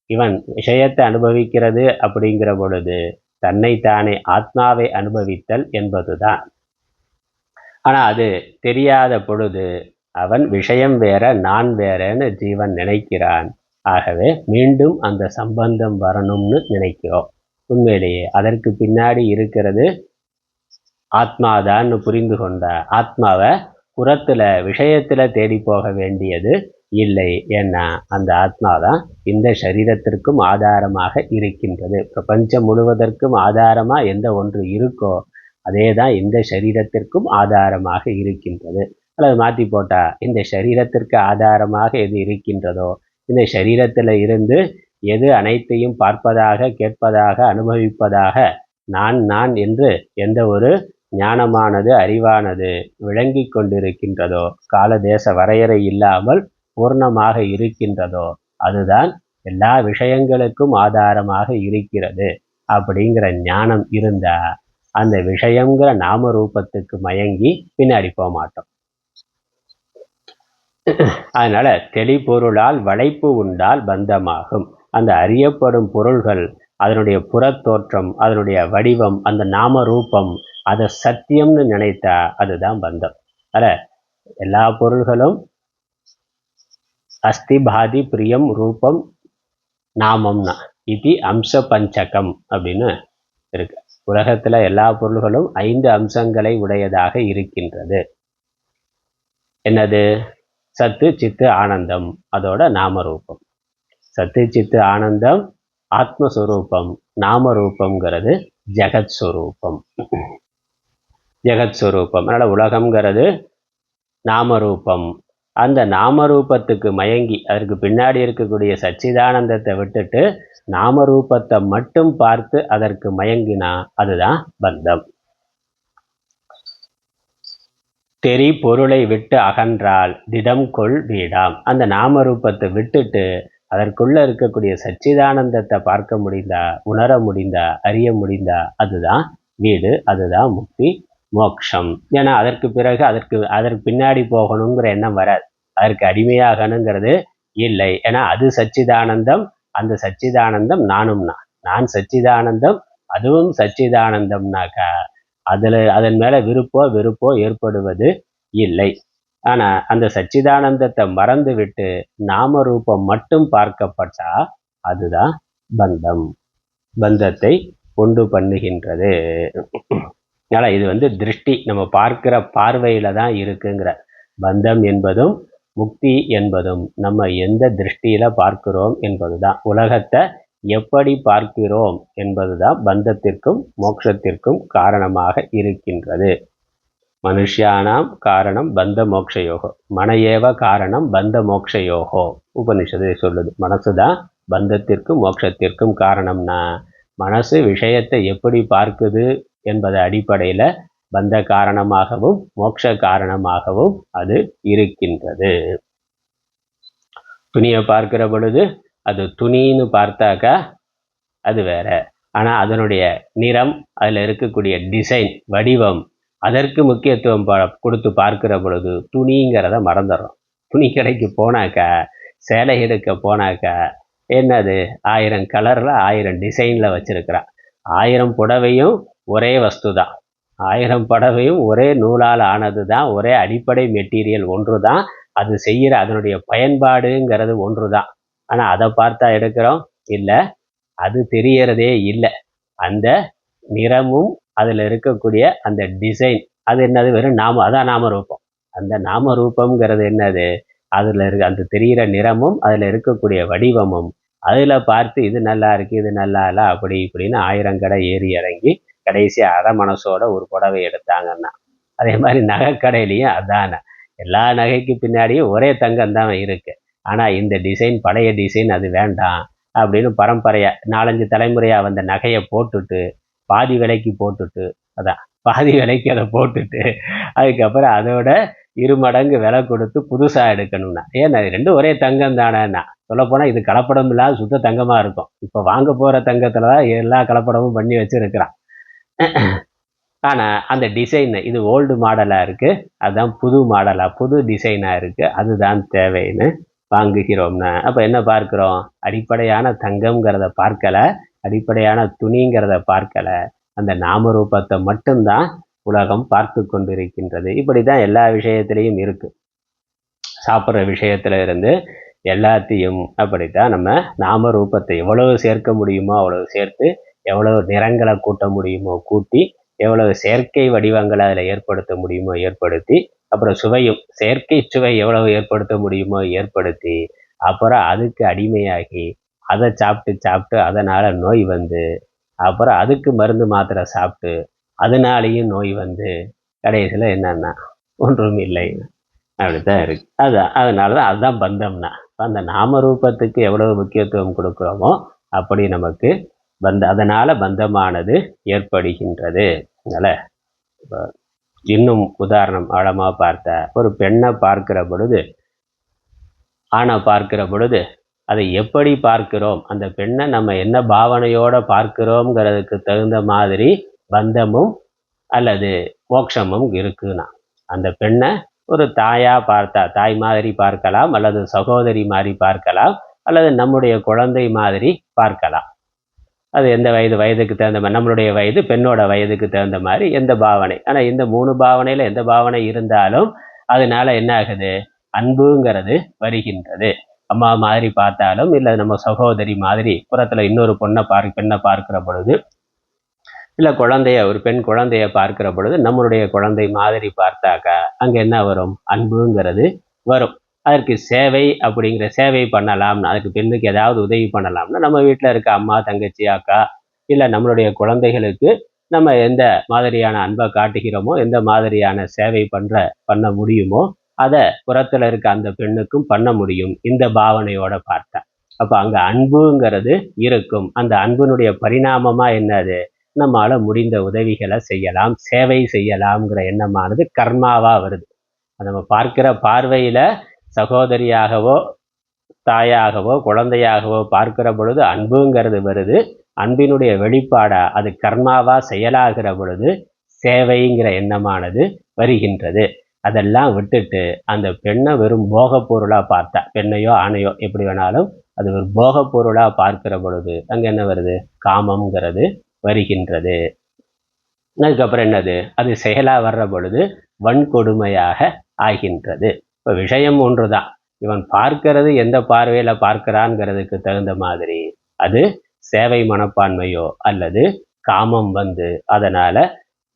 இவன் விஷயத்தை அனுபவிக்கிறது அப்படிங்கிற பொழுது தன்னைத்தானே ஆத்மாவை அனுபவித்தல் என்பதுதான். ஆனா அது தெரியாத பொழுது அவன் விஷயம் வேற நான் வேறன்னு ஜீவன் நினைக்கிறான். ஆகவே மீண்டும் அந்த சம்பந்தம் வரணும்னு நினைக்கிறோம். உண்மையிலேயே அதற்கு பின்னாடி இருக்கிறது ஆத்மாதான்னு புரிந்து கொண்ட ஆத்மாவை புறத்துல விஷயத்துல தேடி போக வேண்டியது இல்லை. ஏன்னா அந்த ஆத்மாதான் இந்த சரீரத்திற்கும் ஆதாரமாக இருக்கின்றது. பிரபஞ்சம் முழுவதற்கும் ஆதாரமா எந்த ஒன்று இருக்கோ அதேதான் இந்த சரீரத்திற்கும் ஆதாரமாக இருக்கின்றது. அல்லது மாற்றி போட்டா, இந்த சரீரத்திற்கு ஆதாரமாக எது இருக்கின்றதோ, இந்த சரீரத்தில் இருந்து எது அனைத்தையும் பார்ப்பதாக, கேட்பதாக, அனுபவிப்பதாக நான் நான் என்று எந்த ஒரு ஞானமானது, அறிவானது விளங்கி கொண்டிருக்கின்றதோ, காலதேச வரையறை இல்லாமல் பூர்ணமாக இருக்கின்றதோ, அதுதான் எல்லா விஷயங்களுக்கும் ஆதாரமாக இருக்கிறது. அப்படிங்கிற ஞானம் இருந்தா அந்த விஷயங்கிற நாம ரூபத்துக்கு மயங்கி பின்னாடி போக மாட்டோம். அதனால தெளிபொருளால் வளைப்பு உண்டால் பந்தமாகும். அந்த அறியப்படும் பொருள்கள், அதனுடைய புறத்தோற்றம், அதனுடைய வடிவம், அந்த நாம ரூபம், அதை சத்தியம்னு நினைத்தா அதுதான் பந்தம். அல்ல, எல்லா பொருள்களும் அஸ்தி பாதி பிரியம் ரூபம் நாமம்னா இது அம்ச பஞ்சகம் அப்படின்னு இருக்கு. உலகத்துல எல்லா பொருள்களும் 5 அம்சங்களை உடையதாக இருக்கின்றது. என்னது? சத்து சித்து ஆனந்தம், அதோட நாமரூபம். சத்து சித்து ஆனந்தம் ஆத்மஸ்வரூபம், நாமரூபம்ங்கிறது ஜெகத் ஸ்வரூபம். ஜெகத் ஸ்வரூபம். அதனால உலகம்ங்கிறது நாமரூபம். அந்த நாமரூபத்துக்கு மயங்கி அதற்கு பின்னாடி இருக்கக்கூடிய சச்சிதானந்தத்தை விட்டுட்டு நாமரூபத்தை மட்டும் பார்த்து அதற்கு மயங்கினா அதுதான் பந்தம். தெரி பொருளை விட்டு அகன்றால் திடம் கொள் வீடாம். அந்த நாமரூபத்தை விட்டுட்டு அதற்குள்ள இருக்கக்கூடிய சச்சிதானந்தத்தை பார்க்க முடிந்தா, உணர முடிந்தா, அறிய முடிந்தா, அதுதான் வீடு, அதுதான் முக்தி, மோட்சம். ஏன்னா அதற்கு பிறகு அதற்கு பின்னாடி போகணுங்கிற எண்ணம் வராது. அதற்கு அடிமையாகணுங்கிறது இல்லை. ஏன்னா அது சச்சிதானந்தம், அந்த சச்சிதானந்தம் நானும் நான் சச்சிதானந்தம், அதுவும் சச்சிதானந்தம்னாக்கா அதன் மேல விருப்போ வெறுப்போ ஏற்படுவது இல்லை. ஆனா அந்த சச்சிதானந்தத்தை மறந்து விட்டு நாம ரூபம் மட்டும் பார்க்கப்பட்டா அதுதான் பந்தம், பந்தத்தை உண்டு பண்ணுகின்றது. அதனால இது திருஷ்டி, நம்ம பார்க்கிற பார்வையில தான் இருக்குங்கிற. பந்தம் என்பதும் முக்தி என்பதும் நம்ம எந்த திருஷ்டியில பார்க்கிறோம் என்பதுதான். உலகத்தை எப்படி பார்க்கிறோம் என்பதுதான் பந்தத்திற்கும் மோட்சத்திற்கும் காரணமாக இருக்கின்றது. மனுஷ்யானாம் காரணம் பந்த மோக்ஷயோகோ, மனையேவ காரணம் பந்த மோக்ஷயோகோ உபனிஷத்து சொல்லுது. மனசுதான் பந்தத்திற்கும் மோட்சத்திற்கும் காரணம்னா, மனசு விஷயத்தை எப்படி பார்க்குது என்பது அடிப்படையில பந்த காரணமாகவும் மோட்ச காரணமாகவும் அது இருக்கின்றது. துணியை பார்க்கிற பொழுது அது துணின்னு பார்த்தாக்கா அது வேற. ஆனா அதனுடைய நிறம், அதுல இருக்கக்கூடிய டிசைன், வடிவம், அதற்கு முக்கியத்துவம் கொடுத்து பார்க்கிற பொழுது துணிங்கிறத மறந்துடுறோம். துணி கடைக்கு போனாக்கா, சேலை எடுக்க போனாக்கா என்னது 1000 கலர்ல 1000 டிசைன்ல வச்சிருக்கிறான். 1000 புடவையும் ஒரே வஸ்து தான், 1000 புடவையும் ஒரே நூலால் ஆனது தான், ஒரே அடிப்படை மெட்டீரியல் ஒன்று தான், அது செய்கிற அதனுடைய பயன்பாடுங்கிறது ஒன்று தான். ஆனால் அதை பார்த்தா எடுக்கிறோம் இல்லை, அது தெரியறதே இல்லை. அந்த நிறமும் அதில் இருக்கக்கூடிய அந்த டிசைன் அது என்னது, வெறும் அதான் நாம ரூபம். அந்த நாம ரூபம்ங்கிறது என்னது, அதில் அந்த தெரிகிற நிறமும் அதில் இருக்கக்கூடிய வடிவமும் அதில் பார்த்து இது நல்லா இருக்கு இது நல்லா இல்லை அப்படி இப்படின்னு 1000 கடை ஏறி இறங்கி கடைசி அரை மனசோட ஒரு புடவை எடுத்தாங்கன்னா, அதே மாதிரி நகைக்கடையிலையும் அதான, எல்லா நகைக்கு பின்னாடியும் ஒரே தங்கம் தான் இருக்கு. ஆனால் இந்த டிசைன் பழைய டிசைன் அது வேண்டாம் அப்படின்னு பரம்பரையா 4-5 தலைமுறையா வந்த நகையை போட்டுட்டு பாதி விலைக்கு போட்டுட்டு, அதான் பாதி விலைக்கு அதை போட்டுட்டு அதுக்கப்புறம் அதோட 2 மடங்கு விலை கொடுத்து புதுசா எடுக்கணும்னா, ஏன்னா ரெண்டும் ஒரே தங்கம் தானேன்னா, சொல்லப்போனா இது கலப்படம் இல்லாத சுத்த தங்கமா இருக்கும். இப்ப வாங்க போற தங்கத்துலதான் எல்லா கலப்படமும் பண்ணி வச்சிருக்கிறான். ஆனா அந்த டிசைன் இது ஓல்டு மாடலா இருக்கு, அதுதான் புது மாடலா புது டிசைனா இருக்கு, அதுதான் தேவைன்னு வாங்குகிறோம்னா அப்ப என்ன பார்க்கிறோம், அடிப்படையான தங்கம்ங்கிறத பார்க்கல, அடிப்படையான துணிங்கிறத பார்க்கல, அந்த நாம ரூபத்தை மட்டும்தான் உலகம் பார்த்து கொண்டிருக்கின்றது. இப்படிதான் எல்லா விஷயத்திலையும் இருக்கு. சாப்பிட்ற விஷயத்துல இருந்து எல்லாத்தையும் அப்படித்தான் நம்ம நாம ரூபத்தை எவ்வளவு சேர்க்க முடியுமோ அவ்வளவு சேர்த்து, எவ்வளவு நிறங்களை கூட்ட முடியுமோ கூட்டி, எவ்வளவு செயற்கை வடிவங்களை அதில் ஏற்படுத்த முடியுமோ ஏற்படுத்தி, அப்புறம் சுவையும் செயற்கை சுவை எவ்வளவு ஏற்படுத்த முடியுமோ ஏற்படுத்தி, அப்புறம் அதுக்கு அடிமையாகி அதை சாப்பிட்டு அதனால நோய் வந்து, அப்புறம் அதுக்கு மருந்து மாத்திரை சாப்பிட்டு அதனாலேயும் நோய் வந்து கடைசியில் என்னன்னா ஒன்றும் இல்லை, அப்படித்தான் இருக்கு. அதனாலதான் அதுதான் பந்தம்னா. அந்த நாம ரூபத்துக்கு எவ்வளவு முக்கியத்துவம் கொடுக்குறோமோ அப்படி நமக்கு அதனால பந்தமானது ஏற்படுகின்றது. அதனால இன்னும் உதாரணம் ஆழமா பார்த்த, ஒரு பெண்ணை பார்க்கிற பொழுது, ஆணை பார்க்கிற பொழுது அதை எப்படி பார்க்கிறோம், அந்த பெண்ணை நம்ம என்ன பாவனையோட பார்க்கிறோம்ங்கிறதுக்கு தகுந்த மாதிரி பந்தமும் அல்லது மோட்சமும் இருக்குன்னா, அந்த பெண்ணை ஒரு தாயா பார்த்தா தாய் மாதிரி பார்க்கலாம், அல்லது சகோதரி மாதிரி பார்க்கலாம், அல்லது நம்முடைய குழந்தை மாதிரி பார்க்கலாம். அது எந்த வயதுக்கு தகுந்த மாதிரி, நம்மளுடைய வயது பெண்ணோட வயதுக்கு தகுந்த மாதிரி எந்த பாவனை. ஆனால் இந்த 3 பாவனையில் எந்த பாவனை இருந்தாலும் அதனால என்ன ஆகுது, அன்புங்கிறது வருகின்றது. அம்மா மாதிரி பார்த்தாலும் இல்லை நம்ம சகோதரி மாதிரி, புறத்துல இன்னொரு பெண்ணை பார்க்கிற பொழுது, இல்லை ஒரு பெண் குழந்தைய பார்க்கிற பொழுது நம்மளுடைய குழந்தை மாதிரி பார்த்தாக்கா அங்கே என்ன வரும், அன்புங்கிறது வரும். அதற்கு சேவை அப்படிங்கிற சேவை பண்ணலாம்னு, அதுக்கு பெண்ணுக்கு ஏதாவது உதவி பண்ணலாம்னா நம்ம வீட்டில் இருக்க அம்மா தங்கச்சி அக்கா இல்லை நம்மளுடைய குழந்தைகளுக்கு நம்ம எந்த மாதிரியான அன்பை காட்டுகிறோமோ, எந்த மாதிரியான சேவை பண்ண முடியுமோ அதை புறத்துல இருக்க அந்த பெண்ணுக்கும் பண்ண முடியும் இந்த பாவனையோட பார்த்தா. அப்போ அங்கே அன்புங்கிறது இருக்கும். அந்த அன்பினுடைய பரிணாமமா என்னது, நம்மால முடிந்த உதவிகளை செய்யலாம், சேவை செய்யலாம்ங்கிற எண்ணமானது கர்மாவா வருது. நம்ம பார்க்கிற பார்வையில சகோதரியாகவோ தாயாகவோ குழந்தையாகவோ பார்க்கிற பொழுது அன்புங்கிறது வருது. அன்பினுடைய வெளிப்பாடா அது கர்மாவா செயலாகிற பொழுது சேவைங்கிற எண்ணமானது வருகின்றது. அதெல்லாம் விட்டுட்டு அந்த பெண்ணை வெறும் போக பொருளா பார்த்தா, பெண்ணையோ ஆணையோ எப்படி வேணாலும் அது ஒரு போக பொருளா பார்க்கிற பொழுது அங்க என்ன வருது? காமம்ங்கிறது வருகின்றது. அதுக்கப்புறம் என்னது? அது செயலா வர்ற பொழுது வன்கொடுமையாக ஆகின்றது. இப்ப விஷயம் ஒன்றுதான். இவன் பார்க்கிறது எந்த பார்வையில பார்க்கிறான்ங்கிறதுக்கு தகுந்த மாதிரி அது சேவை மனப்பான்மையோ அல்லது காமம் வந்து அதனால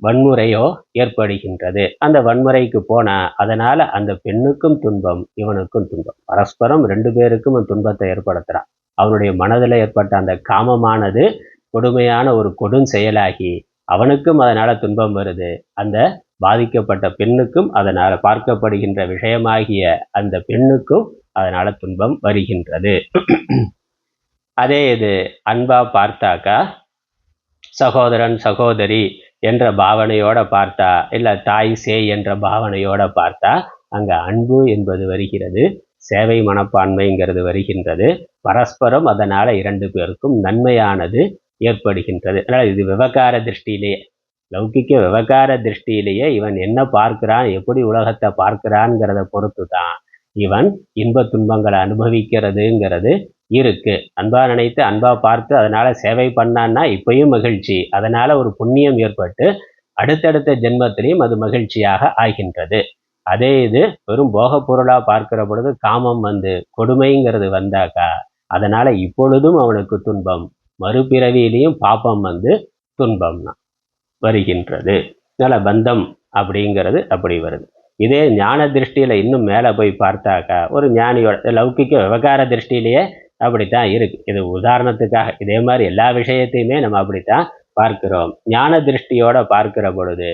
வன்முறையோ ஏற்படுகின்றது. அந்த வன்முறைக்கு போனா அதனால அந்த பெண்ணுக்கும் துன்பம், இவனுக்கும் துன்பம். பரஸ்பரம் 2 பேருக்கும் துன்பத்தை ஏற்படுத்துறான். அவனுடைய மனதில் ஏற்பட்ட அந்த காமமானது கொடுமையான ஒரு கொடும் செயலாகி அவனுக்கும் அதனால துன்பம் வருது. அந்த பாதிக்கப்பட்ட பெண்ணுக்கும் அதனால பார்க்கப்படுகின்ற விஷயமாகிய அந்த பெண்ணுக்கும் அதனால துன்பம் வருகின்றது. அதே இது அன்பா பார்த்தாக்கா சகோதரன் சகோதரி என்ற பாவனையோட பார்த்தா, இல்ல தாய் சேய் என்ற பாவனையோட பார்த்தா அங்க அன்பு என்பது வருகிறது, சேவை மனப்பான்மைங்கிறது வருகின்றது. பரஸ்பரம் அதனால 2 பேருக்கும் நன்மையானது ஏற்படுகின்றது. அதனால இது விவகார திருஷ்டியிலேயே, லௌகிக்க விவகார திருஷ்டியிலேயே இவன் என்ன பார்க்கிறான், எப்படி உலகத்தை பார்க்கிறான்ங்கிறத பொறுத்து தான் இவன் இன்ப துன்பங்களை அனுபவிக்கிறதுங்கிறது இருக்கு. அன்பா நினைத்து அன்பா பார்த்து அதனால சேவை பண்ணான்னா இப்பயும் மகிழ்ச்சி, அதனால ஒரு புண்ணியம் ஏற்பட்டு அடுத்தடுத்த ஜென்மத்திலையும் அது மகிழ்ச்சியாக ஆகின்றது. அதே இது வெறும் போக பொருளா பார்க்கிற பொழுது காமம் வந்து கொடுமைங்கிறது வந்தாக்கா அதனால இப்பொழுதும் அவனுக்கு துன்பம், மறுபிறவியிலையும் பாப்பம் வந்து துன்பம் வருகின்றது. அதனால பந்தம் அப்படிங்கிறது அப்படி வருது. இதே ஞான திருஷ்டியில இன்னும் மேல போய் பார்த்தாக்கா ஒரு ஞானியோட லௌகிக்க விவகார திருஷ்டியிலேயே அப்படித்தான் இருக்கு. இது உதாரணத்துக்காக, இதே மாதிரி எல்லா விஷயத்தையுமே நம்ம அப்படித்தான் பார்க்கிறோம். ஞான திருஷ்டியோட பார்க்கிற பொழுது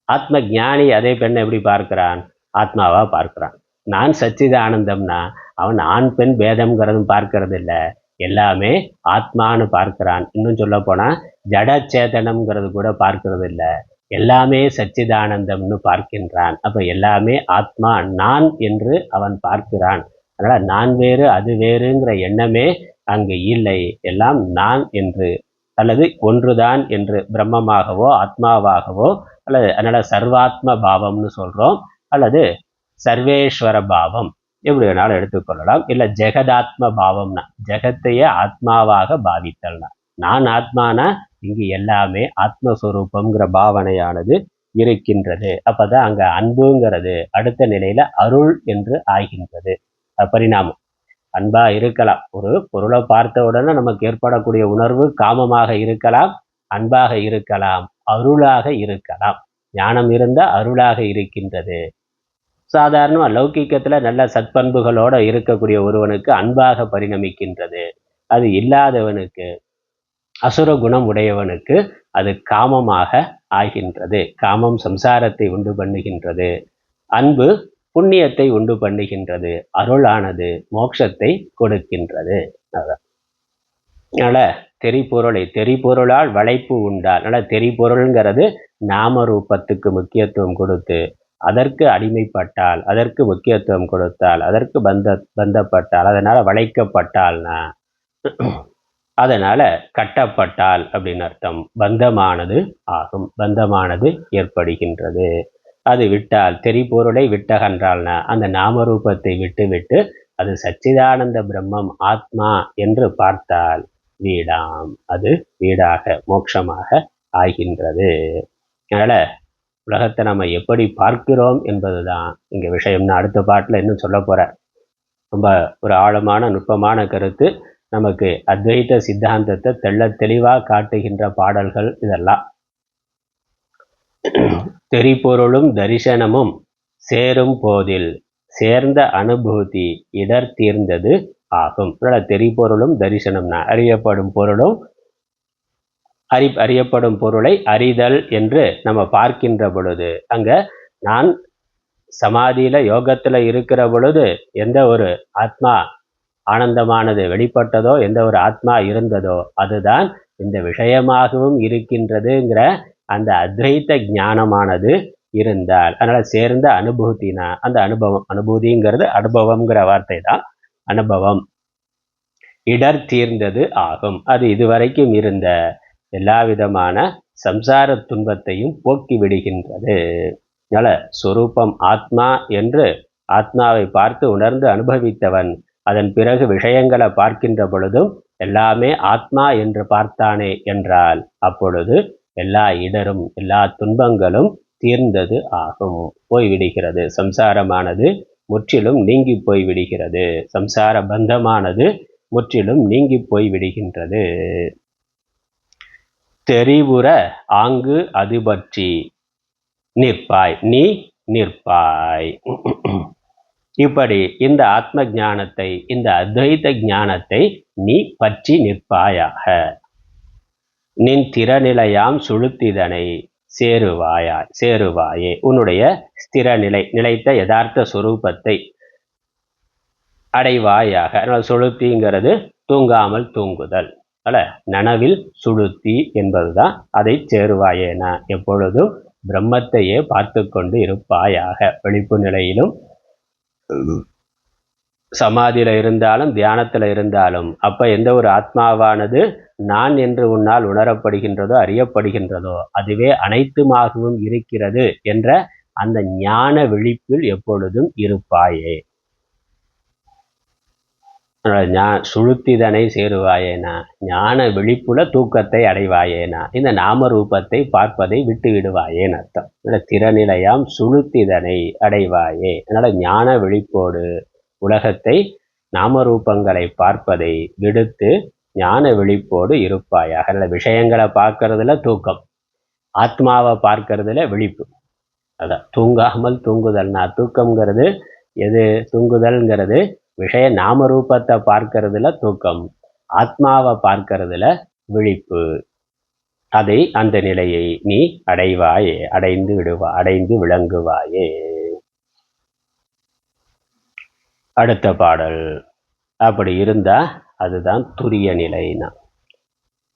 ஆத்ம ஞானி அதே பெண்ணை எப்படி பார்க்கிறான்? ஆத்மாவா பார்க்கிறான். நான் சச்சிதானந்தம்னா அவன் ஆண் பெண் பேதம்ங்கிறதும் பார்க்கறது இல்லை, எல்லாமே ஆத்மான்னு பார்க்கிறான். இன்னும் சொல்ல போனா ஜட சேதனம்ங்கிறது கூட பார்க்கறது இல்லை, எல்லாமே சச்சிதானந்தம்னு பார்க்கின்றான். அப்ப எல்லாமே ஆத்மா நான் என்று அவன் பார்க்கிறான். அதனால நான் வேறு அது வேறுங்கிற எண்ணமே அங்கு இல்லை, எல்லாம் நான் என்று அல்லது ஒன்றுதான் என்று பிரம்மமாகவோ ஆத்மாவாகவோ அல்லது அதனால சர்வாத்ம பாவம்னு சொல்றோம், அல்லது சர்வேஸ்வர பாவம் எப்படி வேணாலும் எடுத்துக்கொள்ளலாம். இல்லை ஜெகதாத்ம பாவம்னா ஜெகத்தையே ஆத்மாவாக பாவித்தல்னா, நான் ஆத்மானா இங்கு எல்லாமே ஆத்மஸ்வரூபம்ங்கிற பாவனையானது இருக்கின்றது. அப்பதான் அங்க அன்புங்கிறது அடுத்த நிலையில அருள் என்று ஆகின்றது. பரிணாமம். அன்பா இருக்கலாம், ஒரு பொருளை பார்த்த உடனே நமக்கு ஏற்படக்கூடிய உணர்வு காமமாக இருக்கலாம், அன்பாக இருக்கலாம், அருளாக இருக்கலாம். ஞானம் இருந்தா அருளாக இருக்கின்றது. சாதாரண லௌகிக்கத்துல நல்ல சத்பண்புகளோட இருக்கக்கூடிய ஒருவனுக்கு அன்பாக பரிணமிக்கின்றது. அது இல்லாதவனுக்கு, அசுர குணம் உடையவனுக்கு அது காமமாக ஆகின்றது. காமம் சம்சாரத்தை உண்டு பண்ணுகின்றது, அன்பு புண்ணியத்தை உண்டு பண்ணுகின்றது, அருளானது மோட்சத்தை கொடுக்கின்றது. அதனால தெரிபொருளால் வளைப்பு உண்டால், அதனால தெரிபொருள்ங்கிறது நாம ரூபத்துக்கு முக்கியத்துவம் கொடுத்து அதற்கு அடிமைப்பட்டால், அதற்கு முக்கியத்துவம் கொடுத்தால், அதற்கு பந்தப்பட்டால், அதனால வளைக்கப்பட்டால்னா அதனால கட்டப்பட்டால் அப்படின்னு அர்த்தம். பந்தமானது ஆகும், பந்தமானது ஏற்படுகின்றது. அது விட்டால், தெரிபொருளை விட்டகன்றால்னா அந்த நாமரூபத்தை விட்டு அது சச்சிதானந்த பிரம்மம் ஆத்மா என்று பார்த்தால் வீடாம், அது வீடாக மோட்சமாக ஆகின்றது. அதனால உலகத்தை நம்ம எப்படி பார்க்கிறோம் என்பதுதான் இங்க விஷயம்னு அடுத்த பாட்டில் இன்னும் சொல்ல போற. ரொம்ப ஒரு ஆழமான நுட்பமான கருத்து, நமக்கு அத்வைத சித்தாந்தத்தை தெளிவாக காட்டுகின்ற பாடல்கள் இதெல்லாம். தெரிபொருளும் தரிசனமும் சேரும் போதில் சேர்ந்த அனுபூதி இடர் தீர்ந்தது ஆகும். தெரிபொருளும் தரிசனம்னா அறியப்படும் பொருளும் அறியப்படும் பொருளை அறிதல் என்று நம்ம பார்க்கின்ற பொழுது அங்க நான் சமாதியில யோகத்துல இருக்கிற பொழுது எந்த ஒரு ஆத்மா ஆனந்தமானது வெளிப்பட்டதோ, எந்த ஒரு ஆத்மா இருந்ததோ அதுதான் இந்த விஷயமாகவும் இருக்கின்றதுங்கிற அந்த அத்வைத ஞானமானது இருந்தால், அதனால சேர்ந்த அனுபூதினா அந்த அனுபவம், அனுபூதிங்கிறது அனுபவம்ங்கிற வார்த்தை தான். அனுபவம் இடர் தீர்ந்தது ஆகும். அது இதுவரைக்கும் இருந்த எல்லா விதமான சம்சார துன்பத்தையும் போக்கி விடுகின்றது. அதனால சொரூபம் ஆத்மா என்று ஆத்மாவை பார்த்து உணர்ந்து அனுபவித்தவன் அதன் பிறகு விஷயங்களை பார்க்கின்ற பொழுதும் எல்லாமே ஆத்மா என்று பார்த்தானே என்றால் அப்பொழுது எல்லா இடரும் எல்லா துன்பங்களும் தீர்ந்தது ஆகும், போய்விடுகிறது. சம்சாரமானது முற்றிலும் நீங்கி போய்விடுகிறது. சம்சார பந்தமானது முற்றிலும் நீங்கி போய்விடுகின்றது. தெரிவுற ஆங்கு அது பற்றி நிற்பாய், நீ நிற்பாய். இப்படி இந்த ஆத்ம ஞானத்தை, இந்த அத்வைத ஞானத்தை நீ பற்றி நிற்பாயாக. நின் திறநிலையாம் சுழுத்திதனை சேருவாயே. உன்னுடைய ஸ்திர நிலை, நிலைத்த யதார்த்த சுரூபத்தை அடைவாயாக. சுழுத்திங்கிறது தூங்காமல் தூங்குதல் அல்ல, நனவில் சுழுத்தி என்பதுதான். அதை சேருவாயேனா எப்பொழுதும் பிரம்மத்தையே பார்த்து கொண்டு இருப்பாயாக. விழிப்பு நிலையிலும் சமாதியில இருந்தாலும் தியானத்துல இருந்தாலும் அப்ப எந்த ஒரு ஆத்மாவானது நான் என்று உன்னால் உணரப்படுகின்றதோ அறியப்படுகின்றதோ அதுவே அனைத்துமாகவும் இருக்கிறது என்ற அந்த ஞான விழிப்பில் எப்பொழுதும் இருப்பாயே. சுழுத்திதனை சேருவாயேனா ஞான விழிப்புல தூக்கத்தை அடைவாயேனா இந்த நாம ரூபத்தை பார்ப்பதை விட்டு விடுவாயேன்னு அர்த்தம். திறநிலையாம் சுழுத்திதனை அடைவாயே. அதனால ஞான விழிப்போடு உலகத்தை நாமரூபங்களை பார்ப்பதை விடுத்து ஞான விழிப்போடு இருப்பாயாக. அதனால விஷயங்களை பார்க்கறதுல தூக்கம், ஆத்மாவை பார்க்கறதுல விழிப்பு. அதான் தூங்காமல் தூங்குதல்னா தூக்கம்ங்கிறது எது? தூங்குதல்ங்கிறது விஷய நாமரூபத்தை பார்க்கறதுல தூக்கம், ஆத்மாவை பார்க்கறதுல விழிப்பு. அதை அந்த நிலையை நீ அடைவாயே, அடைந்து விளங்குவாயே. அடுத்த பாடல். அப்படி இருந்தா அதுதான் துரிய நிலைனா.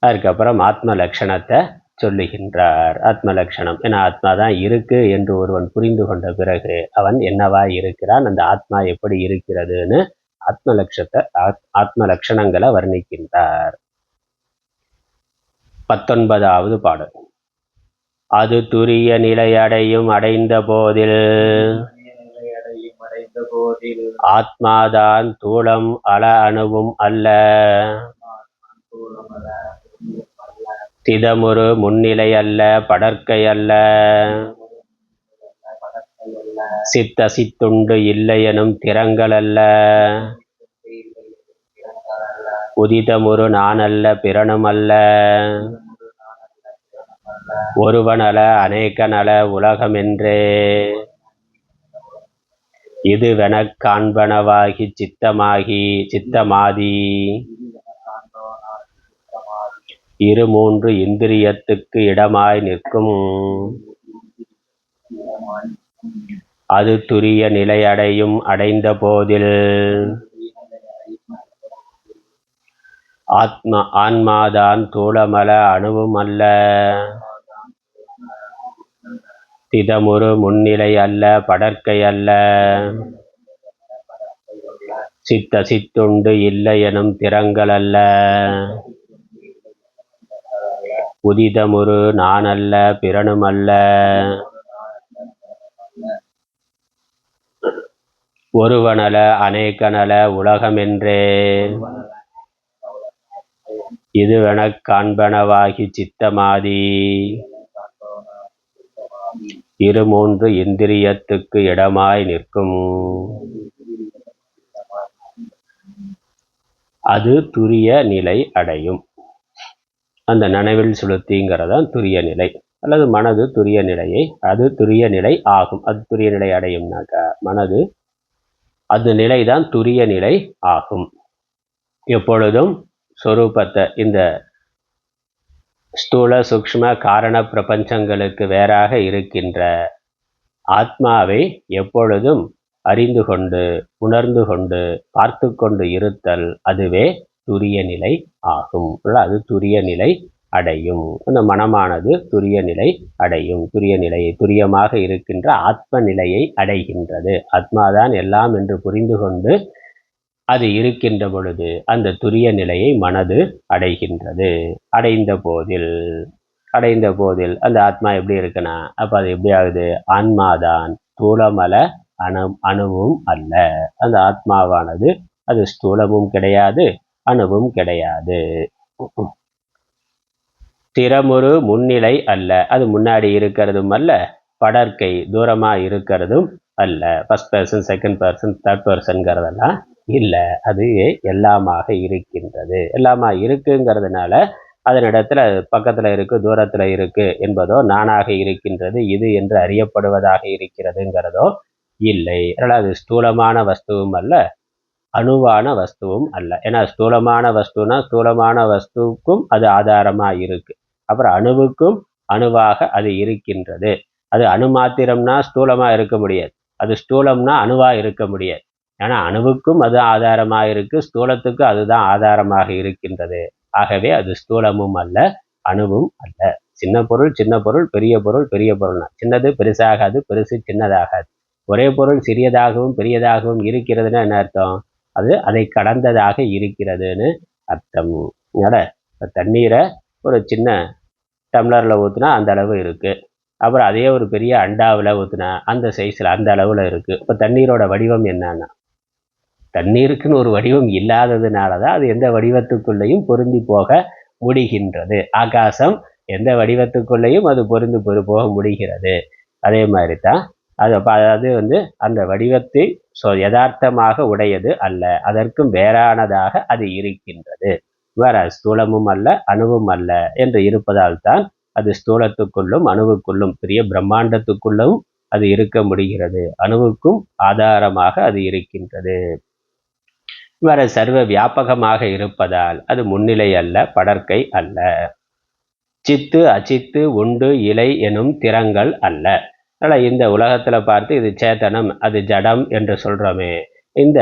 அதுக்கப்புறம் ஆத்ம லட்சணத்தை சொல்லுகின்றார். ஆத்ம லட்சணம் ஏன்னா ஆத்மா தான் இருக்கு என்று ஒருவன் புரிந்து கொண்ட பிறகு அவன் என்னவா இருக்கிறான், அந்த ஆத்மா எப்படி இருக்கிறதுன்னு ஆத்ம லட்சணங்களை வர்ணிக்கின்றார். 19வது பாடல். அது துரிய நிலையடையும் அடைந்த போதில் ஆத்மாதான் தூளம் அல அணுவும் அல்ல, திதமுறு முன்னிலை அல்ல படற்கை அல்ல, சித்த சித்துண்டு இல்லையெனும் திறங்கள் அல்ல, உதிதமுறு நானல்ல பிறனும் அல்ல, ஒருவனல அநேகனல உலகமென்றே, இதுவெனக் காண்பனவாகி சித்தமாதி இரு மூன்று இந்திரியத்துக்கு இடமாய் நிற்கும், அது துரிய நிலையடையும் அடைந்த போதில் ஆன்மாதான் தூளமல அணுவும் அல்ல, திதமுறு முன்னிலை அல்ல படற்கை அல்ல, சித்த சித்துண்டு இல்லை எனும் திறங்கள் அல்ல, உதிதமுறு நான் அல்ல பிறனும் அல்ல, ஒருவனல அநேகனல உலகமென்றே, இதுவெனக் காண்பனவாகி சித்தமாதி இரு மூன்று இந்திரியத்துக்கு இடமாய் நிற்கும், அது துரிய நிலை அடையும். அந்த நனவில் சுளுத்திங்கிறதான் துரிய நிலை, அல்லது மனது துரிய நிலையை, அது துரிய நிலை ஆகும். அது துரிய நிலை அடையும்னாக்கா மனது அது நிலைதான் துரிய நிலை ஆகும். எப்பொழுதும் சொரூபத்தை இந்த ஸ்தூல சூக்ஷ்ம காரண பிரபஞ்சங்களுக்கு வேறாக இருக்கின்ற ஆத்மாவை எப்பொழுதும் அறிந்து கொண்டு உணர்ந்து கொண்டு பார்த்து கொண்டு இருத்தல் அதுவே துரிய நிலை ஆகும். அது துரிய நிலை அடையும். அந்த மனமானது துரிய நிலை அடையும். துரிய நிலையை துரியமாக இருக்கின்ற ஆத்ம நிலையை அடைகின்றது. ஆத்மாதான் எல்லாம் என்று புரிந்து கொண்டு அது இருக்கின்ற பொழுது அந்த துரிய நிலையை மனது அடைகின்றது. அடைந்த போதில் அந்த ஆத்மா எப்படி இருக்குன்னா, அப்ப அது எப்படி ஆகுது? ஆன்மாதான் ஸ்தூலமல அணுவும் அல்ல. அந்த ஆத்மாவானது அது ஸ்தூலமும் கிடையாது, அணுவும் கிடையாது. திறமுறு முன்னிலை அல்ல, அது முன்னாடி இருக்கிறதும் அல்ல, படற்கை தூரமா இருக்கிறதும் அல்ல. First person, second person, third பர்சன்கிறதெல்லாம் இல்லை. அது எல்லாமாக இருக்கின்றது. எல்லாமா இருக்குங்கிறதுனால அதனிடத்துல பக்கத்துல இருக்கு, தூரத்துல இருக்கு என்பதோ, நானாக இருக்கின்றது இது என்று அறியப்படுவதாக இருக்கிறதுங்கிறதோ இல்லை. அதனால அது ஸ்தூலமான வஸ்துவும் அல்ல, அணுவான வஸ்துவும் அல்ல. ஏன்னா ஸ்தூலமான வஸ்துனா ஸ்தூலமான வஸ்துவுக்கும் அது ஆதாரமா இருக்கு. அப்புறம் அணுவுக்கும் அணுவாக அது இருக்கின்றது. அது அணு மாத்திரம்னா ஸ்தூலமா இருக்க முடியாது, அது ஸ்தூலம்னா அணுவா இருக்க முடியாது. ஏன்னா அணுவுக்கும் அது ஆதாரமா இருக்கு, ஸ்தூலத்துக்கு அதுதான் ஆதாரமாக இருக்கின்றது. ஆகவே அது ஸ்தூலமும் அல்ல, அணுவும் அல்ல. சின்ன பொருள் சின்ன பொருள், பெரிய பொருள் பெரிய பொருள்னா சின்னது பெருசாகாது, பெருசு சின்னதாகாது. ஒரே பொருள் சிறியதாகவும் பெரியதாகவும் இருக்கிறதுன்னா என்ன அர்த்தம்? அது அதை கடந்ததாக இருக்கிறதுன்னு அர்த்தம். தண்ணீரை ஒரு சின்ன டம்ளரில் ஊற்றுனா அந்த அளவு இருக்குது, அப்புறம் அதே ஒரு பெரிய அண்டாவில் ஊற்றுனா அந்த சைஸில் அந்த அளவில் இருக்குது. இப்போ தண்ணீரோட வடிவம் என்னன்னா, தண்ணீருக்குன்னு ஒரு வடிவம் இல்லாததுனால தான் அது எந்த வடிவத்துக்குள்ளேயும் பொருந்தி போக முடிகின்றது. ஆகாசம் எந்த வடிவத்துக்குள்ளேயும் அது பொருந்தி போக முடிகிறது. அதே மாதிரி தான் அது அந்த வடிவத்தை யதார்த்தமாக உடையது அல்ல, அதற்கும் வேறானதாக அது இருக்கின்றது. வேற ஸ்தூலமும் அல்ல, அணுவும் அல்ல என்று இருப்பதால் தான் அது ஸ்தூலத்துக்குள்ளும் அணுவுக்குள்ளும் பெரிய பிரம்மாண்டத்துக்குள்ளும் அது இருக்க முடிகிறது. அணுவுக்கும் ஆதாரமாக அது இருக்கின்றது. வேற சர்வ வியாபகமாக இருப்பதால் அது முன்னிலை அல்ல, படற்கை அல்ல. சித்து அச்சித்து உண்டு இலை எனும் திறங்கள் அல்ல. அதனால் இந்த உலகத்துல பார்த்து இது சேத்தனம் அது ஜடம் என்று சொல்றோமே, இந்த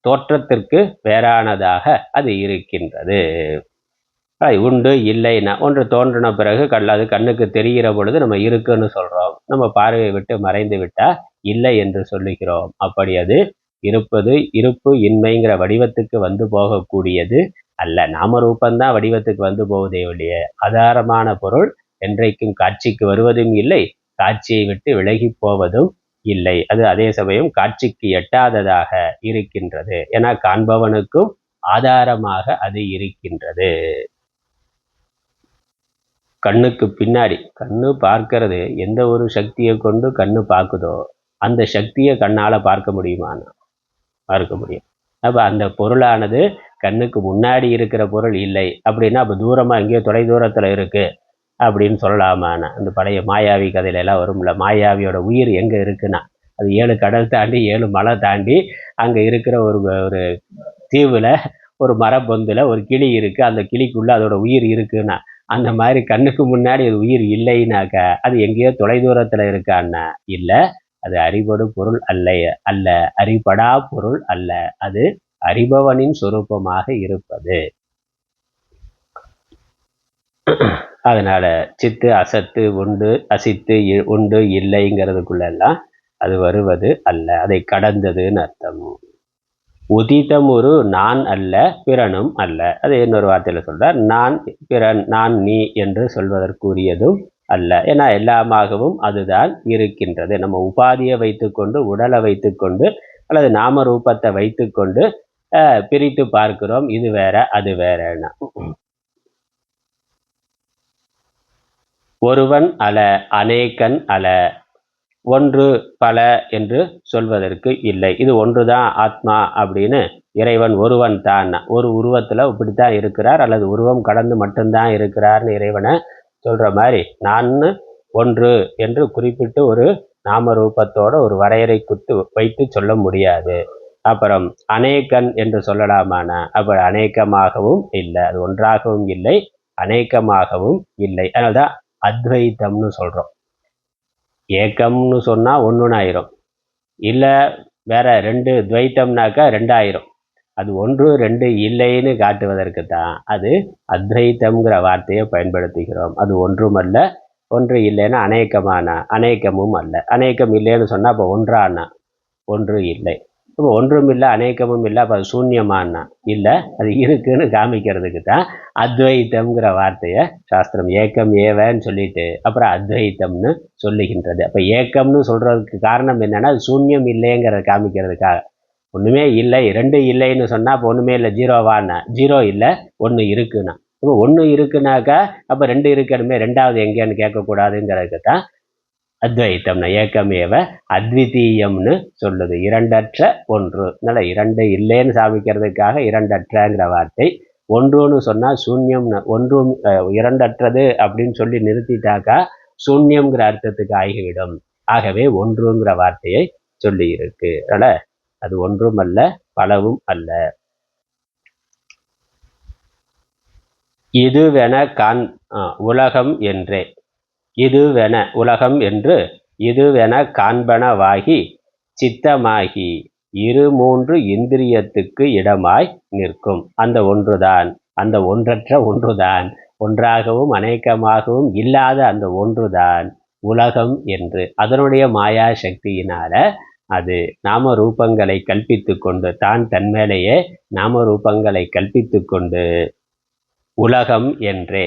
தோற்றத்திற்கு வேறானதாக அது இருக்கின்றது. உண்டு இல்லைன்னா ஒன்று தோன்றின பிறகு அது கண்ணுக்கு தெரிகிற பொழுது நம்ம இருக்குன்னு சொல்றோம், நம்ம பார்வையை விட்டு மறைந்து விட்டா இல்லை என்று சொல்லுகிறோம். அப்படி அது இருப்பு இன்மைங்கிற வடிவத்துக்கு வந்து போகக்கூடியது அல்ல. நாமரூபந்தான் வடிவத்துக்கு வந்து போவதே ஒழிய ஆதாரமான பொருள் என்றைக்கும் காட்சிக்கு வருவதும் இல்லை, காட்சியை விட்டு விலகி போவதும் இல்லை. அது அதே சமயம் காட்சிக்கு எட்டாததாக இருக்கின்றது. ஏன்னா காண்பவனுக்கும் ஆதாரமாக அது இருக்கின்றது. கண்ணுக்கு பின்னாடி கண்ணு பார்க்கிறது எந்த ஒரு சக்தியை கொண்டு கண்ணு பார்க்குதோ அந்த சக்தியை கண்ணால பார்க்க முடியுமானா பார்க்க முடியும். அப்ப அந்த பொருளானது கண்ணுக்கு முன்னாடி இருக்கிற பொருள் இல்லை அப்படின்னா அப்ப தூரமா எங்கேயோ தொலை தூரத்துல இருக்கு அப்படின்னு சொல்லலாமான. அந்த பழைய மாயாவி கதையில எல்லாம் வரும்ல, மாயாவியோட உயிர் எங்க இருக்குன்னா அது 7 கடல் தாண்டி 7 மலை தாண்டி அங்க இருக்கிற ஒரு தீவுல ஒரு மரப்பொந்துல ஒரு கிளி இருக்கு, அந்த கிளிக்குள்ள அதோட உயிர் இருக்குன்னா, அந்த மாதிரி கண்ணுக்கு முன்னாடி அது உயிர் இல்லைன்னாக்க அது எங்கேயோ தொலை தூரத்துல இருக்கான்னா இல்ல, அது அறிபடு பொருள் அல்ல, அறிபடா பொருள் அல்ல, அது அறிபவனின் சொரூபமாக இருப்பது. அதனால சித்து அசத்து உண்டு அசித்து உண்டு இல்லைங்கிறதுக்குள்ள எல்லாம் அது வருவது அல்ல, அதை கடந்ததுன்னு அர்த்தம். உதிதம் ஒரு நான் அல்ல, பிறனும் அல்ல. அது இன்னொரு வார்த்தையில சொல்றார், நான் பிறன் நான் நீ என்று சொல்வதற்குரியதும் அல்ல. ஏன்னா எல்லாமாகவும் அதுதான் இருக்கின்றது. நம்ம உபாதியை வைத்துக்கொண்டு, உடலை வைத்துக்கொண்டு அல்லது நாம ரூபத்தை வைத்துக்கொண்டு பிரித்து பார்க்கிறோம், இது வேற அது வேறன்னா. ஒருவன் அல, அநேகன் அல, ஒன்று பல என்று சொல்வதற்கு இல்லை. இது ஒன்றுதான் ஆத்மா அப்படின்னு இறைவன் ஒருவன் தான், ஒரு உருவத்துல இப்படித்தான் இருக்கிறார் அல்லது உருவம் கடந்து மட்டும்தான் இருக்கிறார்னு இறைவனை சொல்ற மாதிரி நான் ஒன்று என்று குறிப்பிட்டு ஒரு நாம ரூபத்தோட ஒரு வரையறை வைத்து சொல்ல முடியாது. அப்புறம் அநேகன் என்று சொல்லலாமான, அப்ப அநேகமாகவும் இல்லை, அது ஒன்றாகவும் இல்லை அநேகமாகவும் இல்லை. அதனால்தான் அத்வைத்தம்னு சொல்றோம். ஏக்கம்னு சொன்னா ஒன்றுன்னு ஆயிரும், இல்லை வேற ரெண்டு துவைத்தம்னாக்கா ரெண்டாயிரும். அது ஒன்று ரெண்டு இல்லைன்னு காட்டுவதற்கு தான் அது அத்வைத்தம்ங்கிற வார்த்தையை பயன்படுத்துகிறோம். அது ஒன்றும் அல்ல, ஒன்று இல்லைன்னா அநேகமான, அநேகமும் அல்ல. அநேகம் இல்லைன்னு சொன்னா அப்போ ஒன்றானா ஒன்று இல்லை. இப்போ ஒன்றும் இல்லை அநேகமும் இல்லை, அப்போ அது சூன்யமானா இல்லை, அது இருக்குன்னு காமிக்கிறதுக்கு தான் அத்வைத்தம்ங்கிற வார்த்தையை சாஸ்திரம் ஏக்கம் ஏவன்னு சொல்லிட்டு அப்புறம் அத்வைத்தம்னு சொல்லுகின்றது. அப்போ ஏக்கம்னு சொல்றதுக்கு காரணம் என்னன்னா அது சூன்யம் இல்லைங்கிறத காமிக்கிறதுக்காக. ஒன்றுமே இல்லை, ரெண்டு இல்லைன்னு சொன்னால் அப்போ ஒன்றுமே இல்லை ஜீரோவான்னா, ஜீரோ இல்லை ஒன்று இருக்குன்னா, இப்போ ஒன்று இருக்குனாக்கா அப்போ ரெண்டு இருக்கணுமே, ரெண்டாவது எங்கேன்னு கேட்கக்கூடாதுங்கிறதுக்கு தான் அத்வைத்தம்னா ஏக்கமேவ அத்விதீயம்னு சொல்லுது, இரண்டற்ற ஒன்று. அதனால இரண்டு இல்லைன்னு சாமிக்கிறதுக்காக இரண்டற்றங்கிற வார்த்தை. ஒன்றுன்னு சொன்னால் சூன்யம்னு, ஒன்றும் இரண்டற்றது அப்படின்னு சொல்லி நிறுத்திட்டாக்கா சூன்யம்ங்கிற அர்த்தத்துக்கு ஆகிவிடும். ஆகவே ஒன்றுங்கிற வார்த்தையை சொல்லி இருக்கு. அதனால அது ஒன்றும் அல்ல பலவும் அல்ல. இதுவென உலகம் என்றே, இதுவென உலகம் என்று இதுவென காண்பனவாகி சித்தமாகி இரு மூன்று இந்திரியத்துக்கு இடமாய் நிற்கும் அந்த ஒன்றுதான், அந்த ஒன்றற்ற ஒன்றுதான், ஒன்றாகவும் அநேகமாகவும் இல்லாத அந்த ஒன்றுதான் உலகம் என்று அதனுடைய மாயா சக்தியினால அது நாம ரூபங்களை கல்பித்து கொண்டு தான் தன்மேலேயே நாம ரூபங்களை கல்பித்து கொண்டு உலகம் என்றே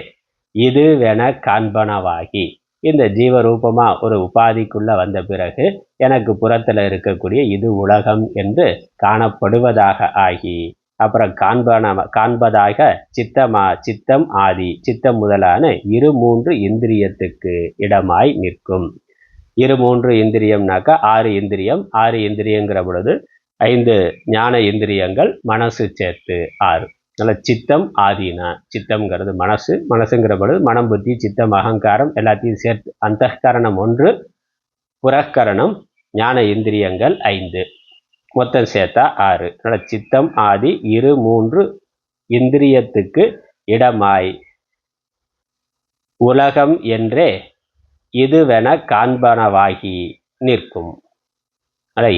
இதுவென காண்பனவாகி இந்த ஜீவரூபமா ஒரு உபாதிக்குள்ள வந்த பிறகு எனக்கு புறத்துல இருக்கக்கூடிய இது உலகம் என்று காணப்படுவதாக ஆகி அப்புறம் காண்பதாக சித்தம் ஆதி சித்தம் முதலான இரு மூன்று இந்திரியத்துக்கு இடமாய் நிற்கும். இரு மூன்று இந்திரியம்னாக்கா ஆறு இந்திரியம், ஆறு இந்திரியங்கிற பொழுது 5 ஞான இந்திரியங்கள், மனசு சேர்த்து 6. நல்ல சித்தம் ஆதினா, சித்தம்ங்கிறது மனசு, மனசுங்கிற பொழுது மனம் புத்தி சித்தம் அகங்காரம் எல்லாத்தையும் சேர்த்து அந்தகரணம் 1, புறக்கரணம் ஞான இந்திரியங்கள் 5, மொத்தம் சேர்த்தா 6. நல்ல சித்தம் ஆதி இரு மூன்று இந்திரியத்துக்கு இடமாய் உலகம் என்றே இதுவென காண்பனவாகி நிற்கும்.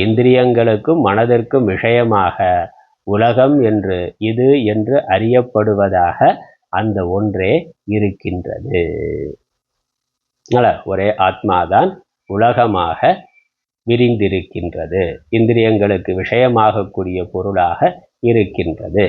இந்திரியங்களுக்கும் மனதிற்கும் விஷயமாக உலகம் என்று இது என்று அறியப்படுவதாக அந்த ஒன்றே இருக்கின்றது. ஒரே ஆத்மாதான் உலகமாக விரிந்திருக்கின்றது, இந்திரியங்களுக்கு விஷயமாகக்கூடிய பொருளாக இருக்கின்றது.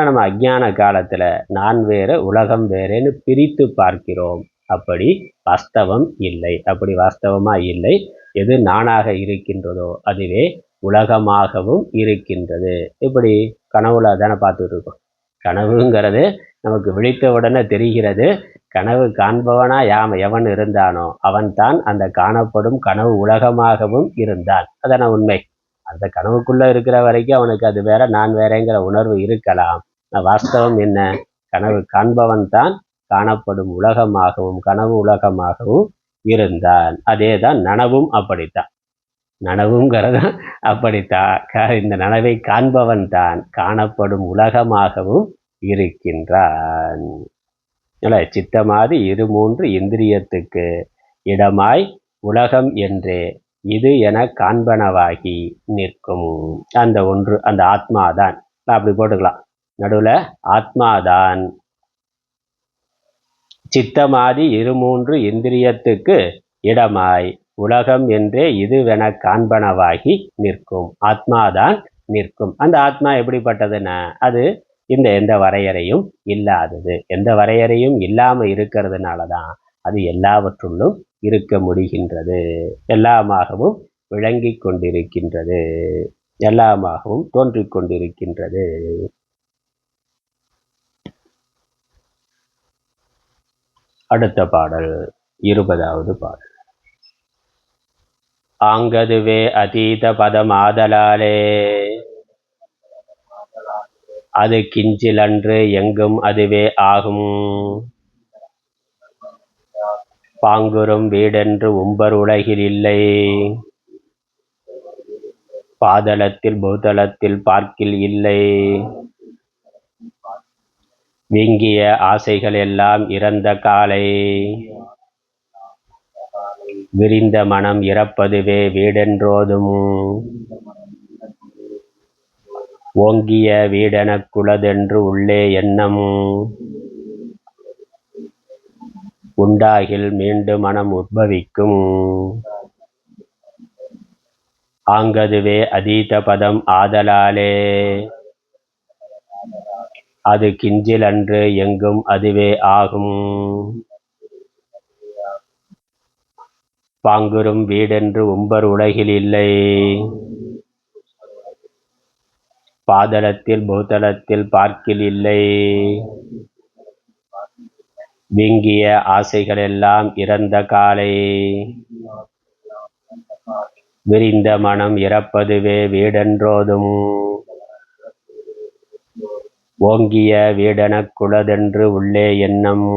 நம்ம அஞ்ஞான காலத்துல நான் வேறு உலகம் வேறேன்னு பிரித்து பார்க்கிறோம். அப்படி வாஸ்தவம் இல்லை, அப்படி வாஸ்தவமா இல்லை. எது நானாக இருக்கின்றதோ அதுவே உலகமாகவும் இருக்கின்றது. இப்படி கனவுல தானே பார்த்துட்டு இருக்கோம். கனவுங்கிறது நமக்கு விழித்த உடனே தெரிகிறது. கனவு காண்பவனா எவன் இருந்தானோ அவன் தான் அந்த காணப்படும் கனவு உலகமாகவும் இருந்தான். அதான உண்மை. அந்த கனவுக்குள்ள இருக்கிற வரைக்கும் அவனுக்கு அது வேற நான் வேறங்கிற உணர்வு இருக்கலாம். வாஸ்தவம் என்ன? கனவு காண்பவன் தான் காணப்படும் உலகமாகவும் கனவு உலகமாகவும் இருந்தான். அதேதான் நனவும் அப்படித்தான். நனவுங்கிறத அப்படித்தான். இந்த நனவை காண்பவன் தான் காணப்படும் உலகமாகவும் இருக்கின்றான். சித்தமாதி இரு மூன்று இந்திரியத்துக்கு இடமாய் உலகம் என்றே இது என காண்பனவாகி நிற்கும் அந்த ஒன்று, அந்த ஆத்மாதான். அப்படி போட்டுக்கலாம், நடுவுல ஆத்மாதான் சித்தமாதி இரு மூன்று இந்திரியத்துக்கு இடமாய் உலகம் என்றே இதுவென காண்பனவாகி நிற்கும். ஆத்மாதான் நிற்கும். அந்த ஆத்மா எப்படிப்பட்டதுன்னா அது இந்த எந்த வரையறையும் இல்லாதது. எந்த வரையறையும் இல்லாம இருக்கிறதுனாலதான் அது எல்லாவற்றுள்ளும் இருக்க முடிகின்றது, எல்லாமாகவும் விளங்கி கொண்டிருக்கின்றது, எல்லாமாகவும் தோன்றிக் கொண்டிருக்கின்றது. அடுத்த பாடல் 20வது பாடல். ஆங்கதுவே அதீத பதமாதலாலே அது கிஞ்சிலன்று எங்கும் அதுவே ஆகும். பாங்குறும் வீடென்று உம்பர் உலகில் இல்லை, பாதளத்தில் பூதளத்தில் பார்க்கில் இல்லை. வீங்கிய ஆசைகள் எல்லாம் இறந்த காலை, விரிந்த மனம் இறப்பதுவே வீடென்றோதும். ஓங்கிய வீடெனக் குலதென்று உள்ளே எண்ணம், உண்டாகில் மீண்டு மனம் உத்பவிக்கும். ஆங்கதுவே அதீத பதம் ஆதலாலே அது கிஞ்சில் அன்று எங்கும் அதுவே ஆகும். பாங்குறும் வீடென்று உம்பர் உலகில் இல்லை, பாதளத்தில் பூதளத்தில் பார்க்கில் இல்லை. வீங்கிய ஆசைகளெல்லாம் இறந்த காலை, விரிந்த மனம் இறப்பதுவே வீடென்றோதும். ஓங்கிய வீடெனக் குலதென்று உள்ளே எண்ணம்,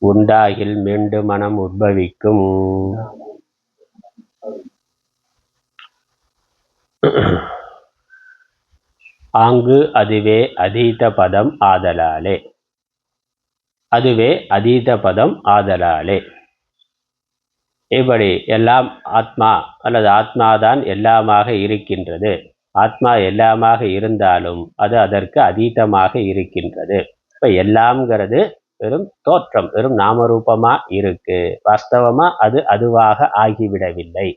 உண்டாகில் மீண்டு மனம் உத்பவிக்கும். ஆங்கு அதுவே அதீத பதம் ஆதலாலே, அதுவே அதீத பதம் ஆதலாலே. இப்படி எல்லாம் ஆத்மா அல்லது ஆத்மாதான் எல்லாமாக இருக்கின்றது. ஆத்மா எல்லாமாக இருந்தாலும் அது அதற்கு அதீதமாக இருக்கின்றது. இப்போ எல்லாம்ங்கிறது வெறும் தோற்றம், வெறும் நாமரூபமா இருக்கு. வாஸ்தவமா அது அதுவாக ஆகிவிடவில்லை.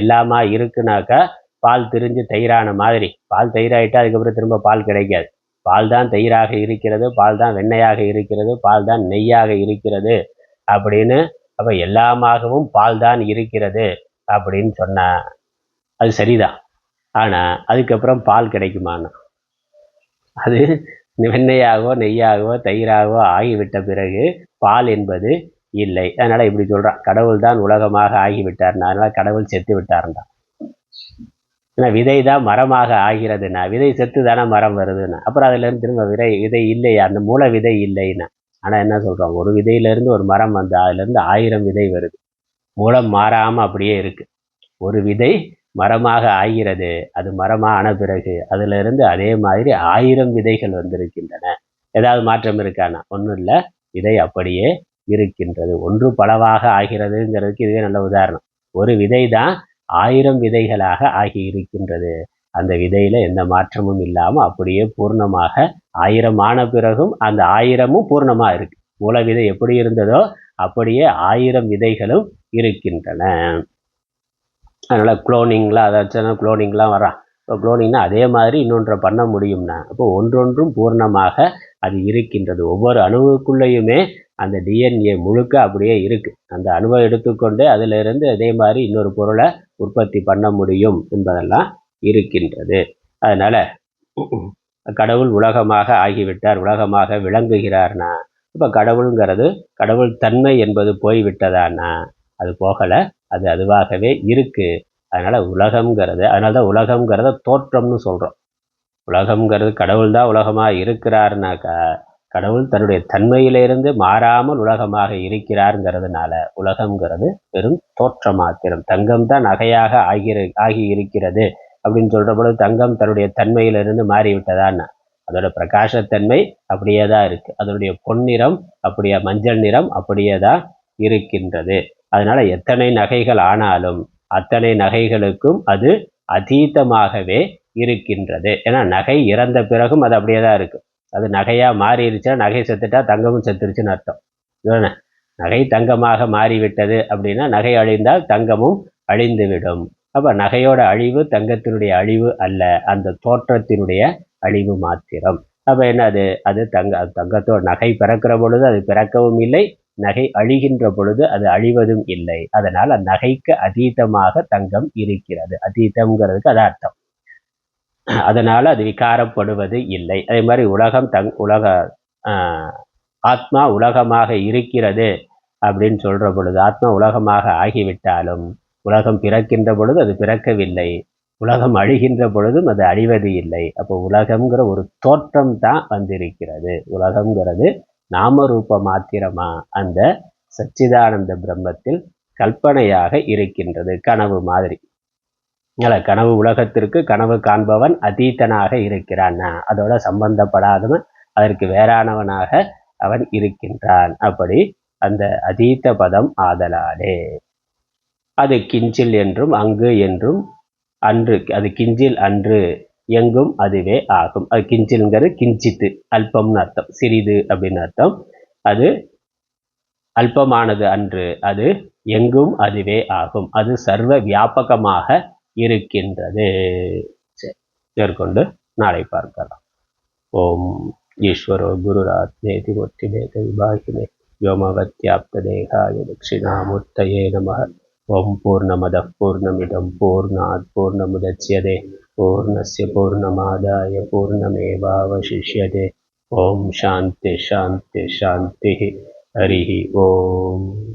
எல்லாமா இருக்குனாக்கா பால் திரிஞ்சு தயிரான மாதிரி, பால் தயிராயிட்டா அதுக்கப்புறம் திரும்ப பால் கிடைக்காது. பால் தான் தயிராக இருக்கிறது, பால் தான் வெண்ணெயாக இருக்கிறது, பால் தான் நெய்யாக இருக்கிறது அப்படின்னு. அப்போ எல்லாமாகவும் பால் தான் இருக்கிறது அப்படின்னு சொன்னா அது சரிதான். ஆனால் அதுக்கப்புறம் பால் கிடைக்குமான்னு, அது வெண்ணெயாகவோ நெய்யாகவோ தயிராகவோ ஆகிவிட்ட பிறகு பால் என்பது இல்லை. அதனால் இப்படி சொல்கிறான், கடவுள் தான் உலகமாக ஆகிவிட்டார்னா, அதனால் கடவுள் செத்து விட்டார்னா. ஏன்னா விதை தான் மரமாக ஆகிறதுனா, விதை செத்து தானே மரம் வருதுன்னா, அப்புறம் அதுலேருந்து திரும்ப விதை இல்லையா, அந்த மூல விதை இல்லைன்னா. ஆனால் என்ன சொல்கிறோம், ஒரு விதையிலேருந்து ஒரு மரம் வந்து அதுலேருந்து 1000 விதை வருது. மூலம் மாறாமல் அப்படியே இருக்குது. ஒரு விதை மரமாக ஆகிறது, அது மரமாக ஆன பிறகு அதிலிருந்து அதே மாதிரி 1000 விதைகள் வந்திருக்கின்றன. ஏதாவது மாற்றம் இருக்கானா? ஒன்றும் இல்லை, விதை அப்படியே இருக்கின்றது. ஒன்று பலவாக ஆகிறதுங்கிறதுக்கு இதுவே நல்ல உதாரணம். ஒரு விதை தான் 1000 விதைகளாக ஆகி இருக்கின்றது. அந்த விதையில எந்த மாற்றமும் இல்லாமல் அப்படியே பூர்ணமாக 1000 ஆன பிறகும் அந்த 1000மும் பூர்ணமா இருக்கு. மூல விதை எப்படி இருந்ததோ அப்படியே 1000 விதைகளும் இருக்கின்றன. அதனால குளோனிங்லாம் அதாச்சும் குளோனிங்லாம் வரான். இப்போ குளோனிங்னா அதே மாதிரி இன்னொன்றை பண்ண முடியும்னா, அப்போ ஒன்றொன்றும் பூர்ணமாக அது இருக்கின்றது. ஒவ்வொரு அணுவுக்குள்ளேயுமே அந்த டிஎன்ஏ முழுக்க அப்படியே இருக்குது. அந்த அணுவை எடுத்துக்கொண்டு அதிலிருந்து அதே மாதிரி இன்னொரு பொருளை உற்பத்தி பண்ண முடியும் என்பதெல்லாம் இருக்கின்றது. அதனால் கடவுள் உலகமாக ஆகிவிட்டார், உலகமாக விளங்குகிறார்னா, இப்போ கடவுளுங்கிறது கடவுள் தன்மை என்பது போய்விட்டதானா? அது போகலை, அது அதுவாகவே இருக்குது. அதனால் உலகம்ங்கிறது, அதனால தான் உலகம்ங்கிறத தோற்றம்னு சொல்கிறோம். உலகம்ங்கிறது கடவுள் தான் உலகமாக இருக்கிறாருனாக்கா, கடவுள் தன்னுடைய தன்மையிலிருந்து மாறாமல் உலகமாக இருக்கிறாருங்கிறதுனால உலகம்ங்கிறது வெறும் தோற்ற மாத்திரம். தங்கம் தான் நகையாக ஆகி இருக்கிறது அப்படின்னு சொல்கிற பொழுது தங்கம் தன்னுடைய தன்மையிலிருந்து மாறிவிட்டதான்னா, அதோட பிரகாசத்தன்மை அப்படியே தான் இருக்குது. அதனுடைய பொன்னிறம் அப்படியே, மஞ்சள் நிறம் அப்படியே தான் இருக்கின்றது. அதனால எத்தனை நகைகள் ஆனாலும் அத்தனை நகைகளுக்கும் அது அதீதமாகவே இருக்கின்றது. ஏன்னா நகை இறந்த பிறகும் அது அப்படியே தான் இருக்கு. அது நகையா மாறிடுச்சா, நகை செத்துட்டா தங்கமும் செத்துருச்சுன்னு அர்த்தம். நகை தங்கமாக மாறிவிட்டது அப்படின்னா நகை அழிந்தால் தங்கமும் அழிந்துவிடும். அப்ப நகையோட அழிவு தங்கத்தினுடைய அழிவு அல்ல, அந்த தோற்றத்தினுடைய அழிவு மாத்திரம். அப்ப என்னது, அது தங்கத்தோட நகை பிறக்கிற பொழுது அது பிறக்கவும் இல்லை, நகை அழிகின்ற பொழுது அது அழிவதும் இல்லை. அதனால் நகைக்கு அதீதமாக தங்கம் இருக்கிறது. அதீதம்ங்கிறதுக்கு அது அர்த்தம். அதனால அது விகாரப்படுவது இல்லை. அதே மாதிரி ஆத்மா உலகமாக இருக்கிறது அப்படின்னு சொல்ற பொழுது, ஆத்மா உலகமாக ஆகிவிட்டாலும் உலகம் பிறக்கின்ற பொழுது அது பிறக்கவில்லை, உலகம் அழிகின்ற பொழுதும் அது அழிவது இல்லை. அப்போ உலகம்ங்கிற ஒரு தோற்றம் தான் வந்திருக்கிறது. உலகம்ங்கிறது நாமரூப மாத்திரமா அந்த சச்சிதானந்த பிரம்மத்தில் கல்பனையாக இருக்கின்றது, கனவு மாதிரி. கனவு உலகத்திற்கு கனவு காண்பவன் அதீதனாக இருக்கிறான், அதோட சம்பந்தப்படாதவன் அதற்கு வேறானவனாக அவன் இருக்கின்றான். அப்படி அந்த அதீத பதம் ஆதலாலே அது கிஞ்சில் என்றும் அங்கு என்றும் அன்று, அது கிஞ்சில் அன்று எங்கும் அதுவே ஆகும். அது கிஞ்சில்ங்கிறது கிஞ்சித்து, அல்பம்னு அர்த்தம், சிறிது அப்படின்னு அர்த்தம். அது அல்பமானது அன்று, அது எங்கும் அதுவே ஆகும். அது சர்வ வியாபகமாக இருக்கின்றது. சரி, மேற்கொண்டு நாளை பார்க்கலாம். ஓம் ஈஸ்வரோ குருராத்மேதி மூர்த்திபேத விபாகினே व्योमवत्याप्तदेहाय दक्षिणामूर्तये नमः। ओम पूर्णमदः पूर्णमिदं पूर्णात् पूर्णमुदच्यते पूर्णस्य पूर्णमादाय पूर्णमेवावशिष्यते। ओम शांति शांति शांति। हरि ओम।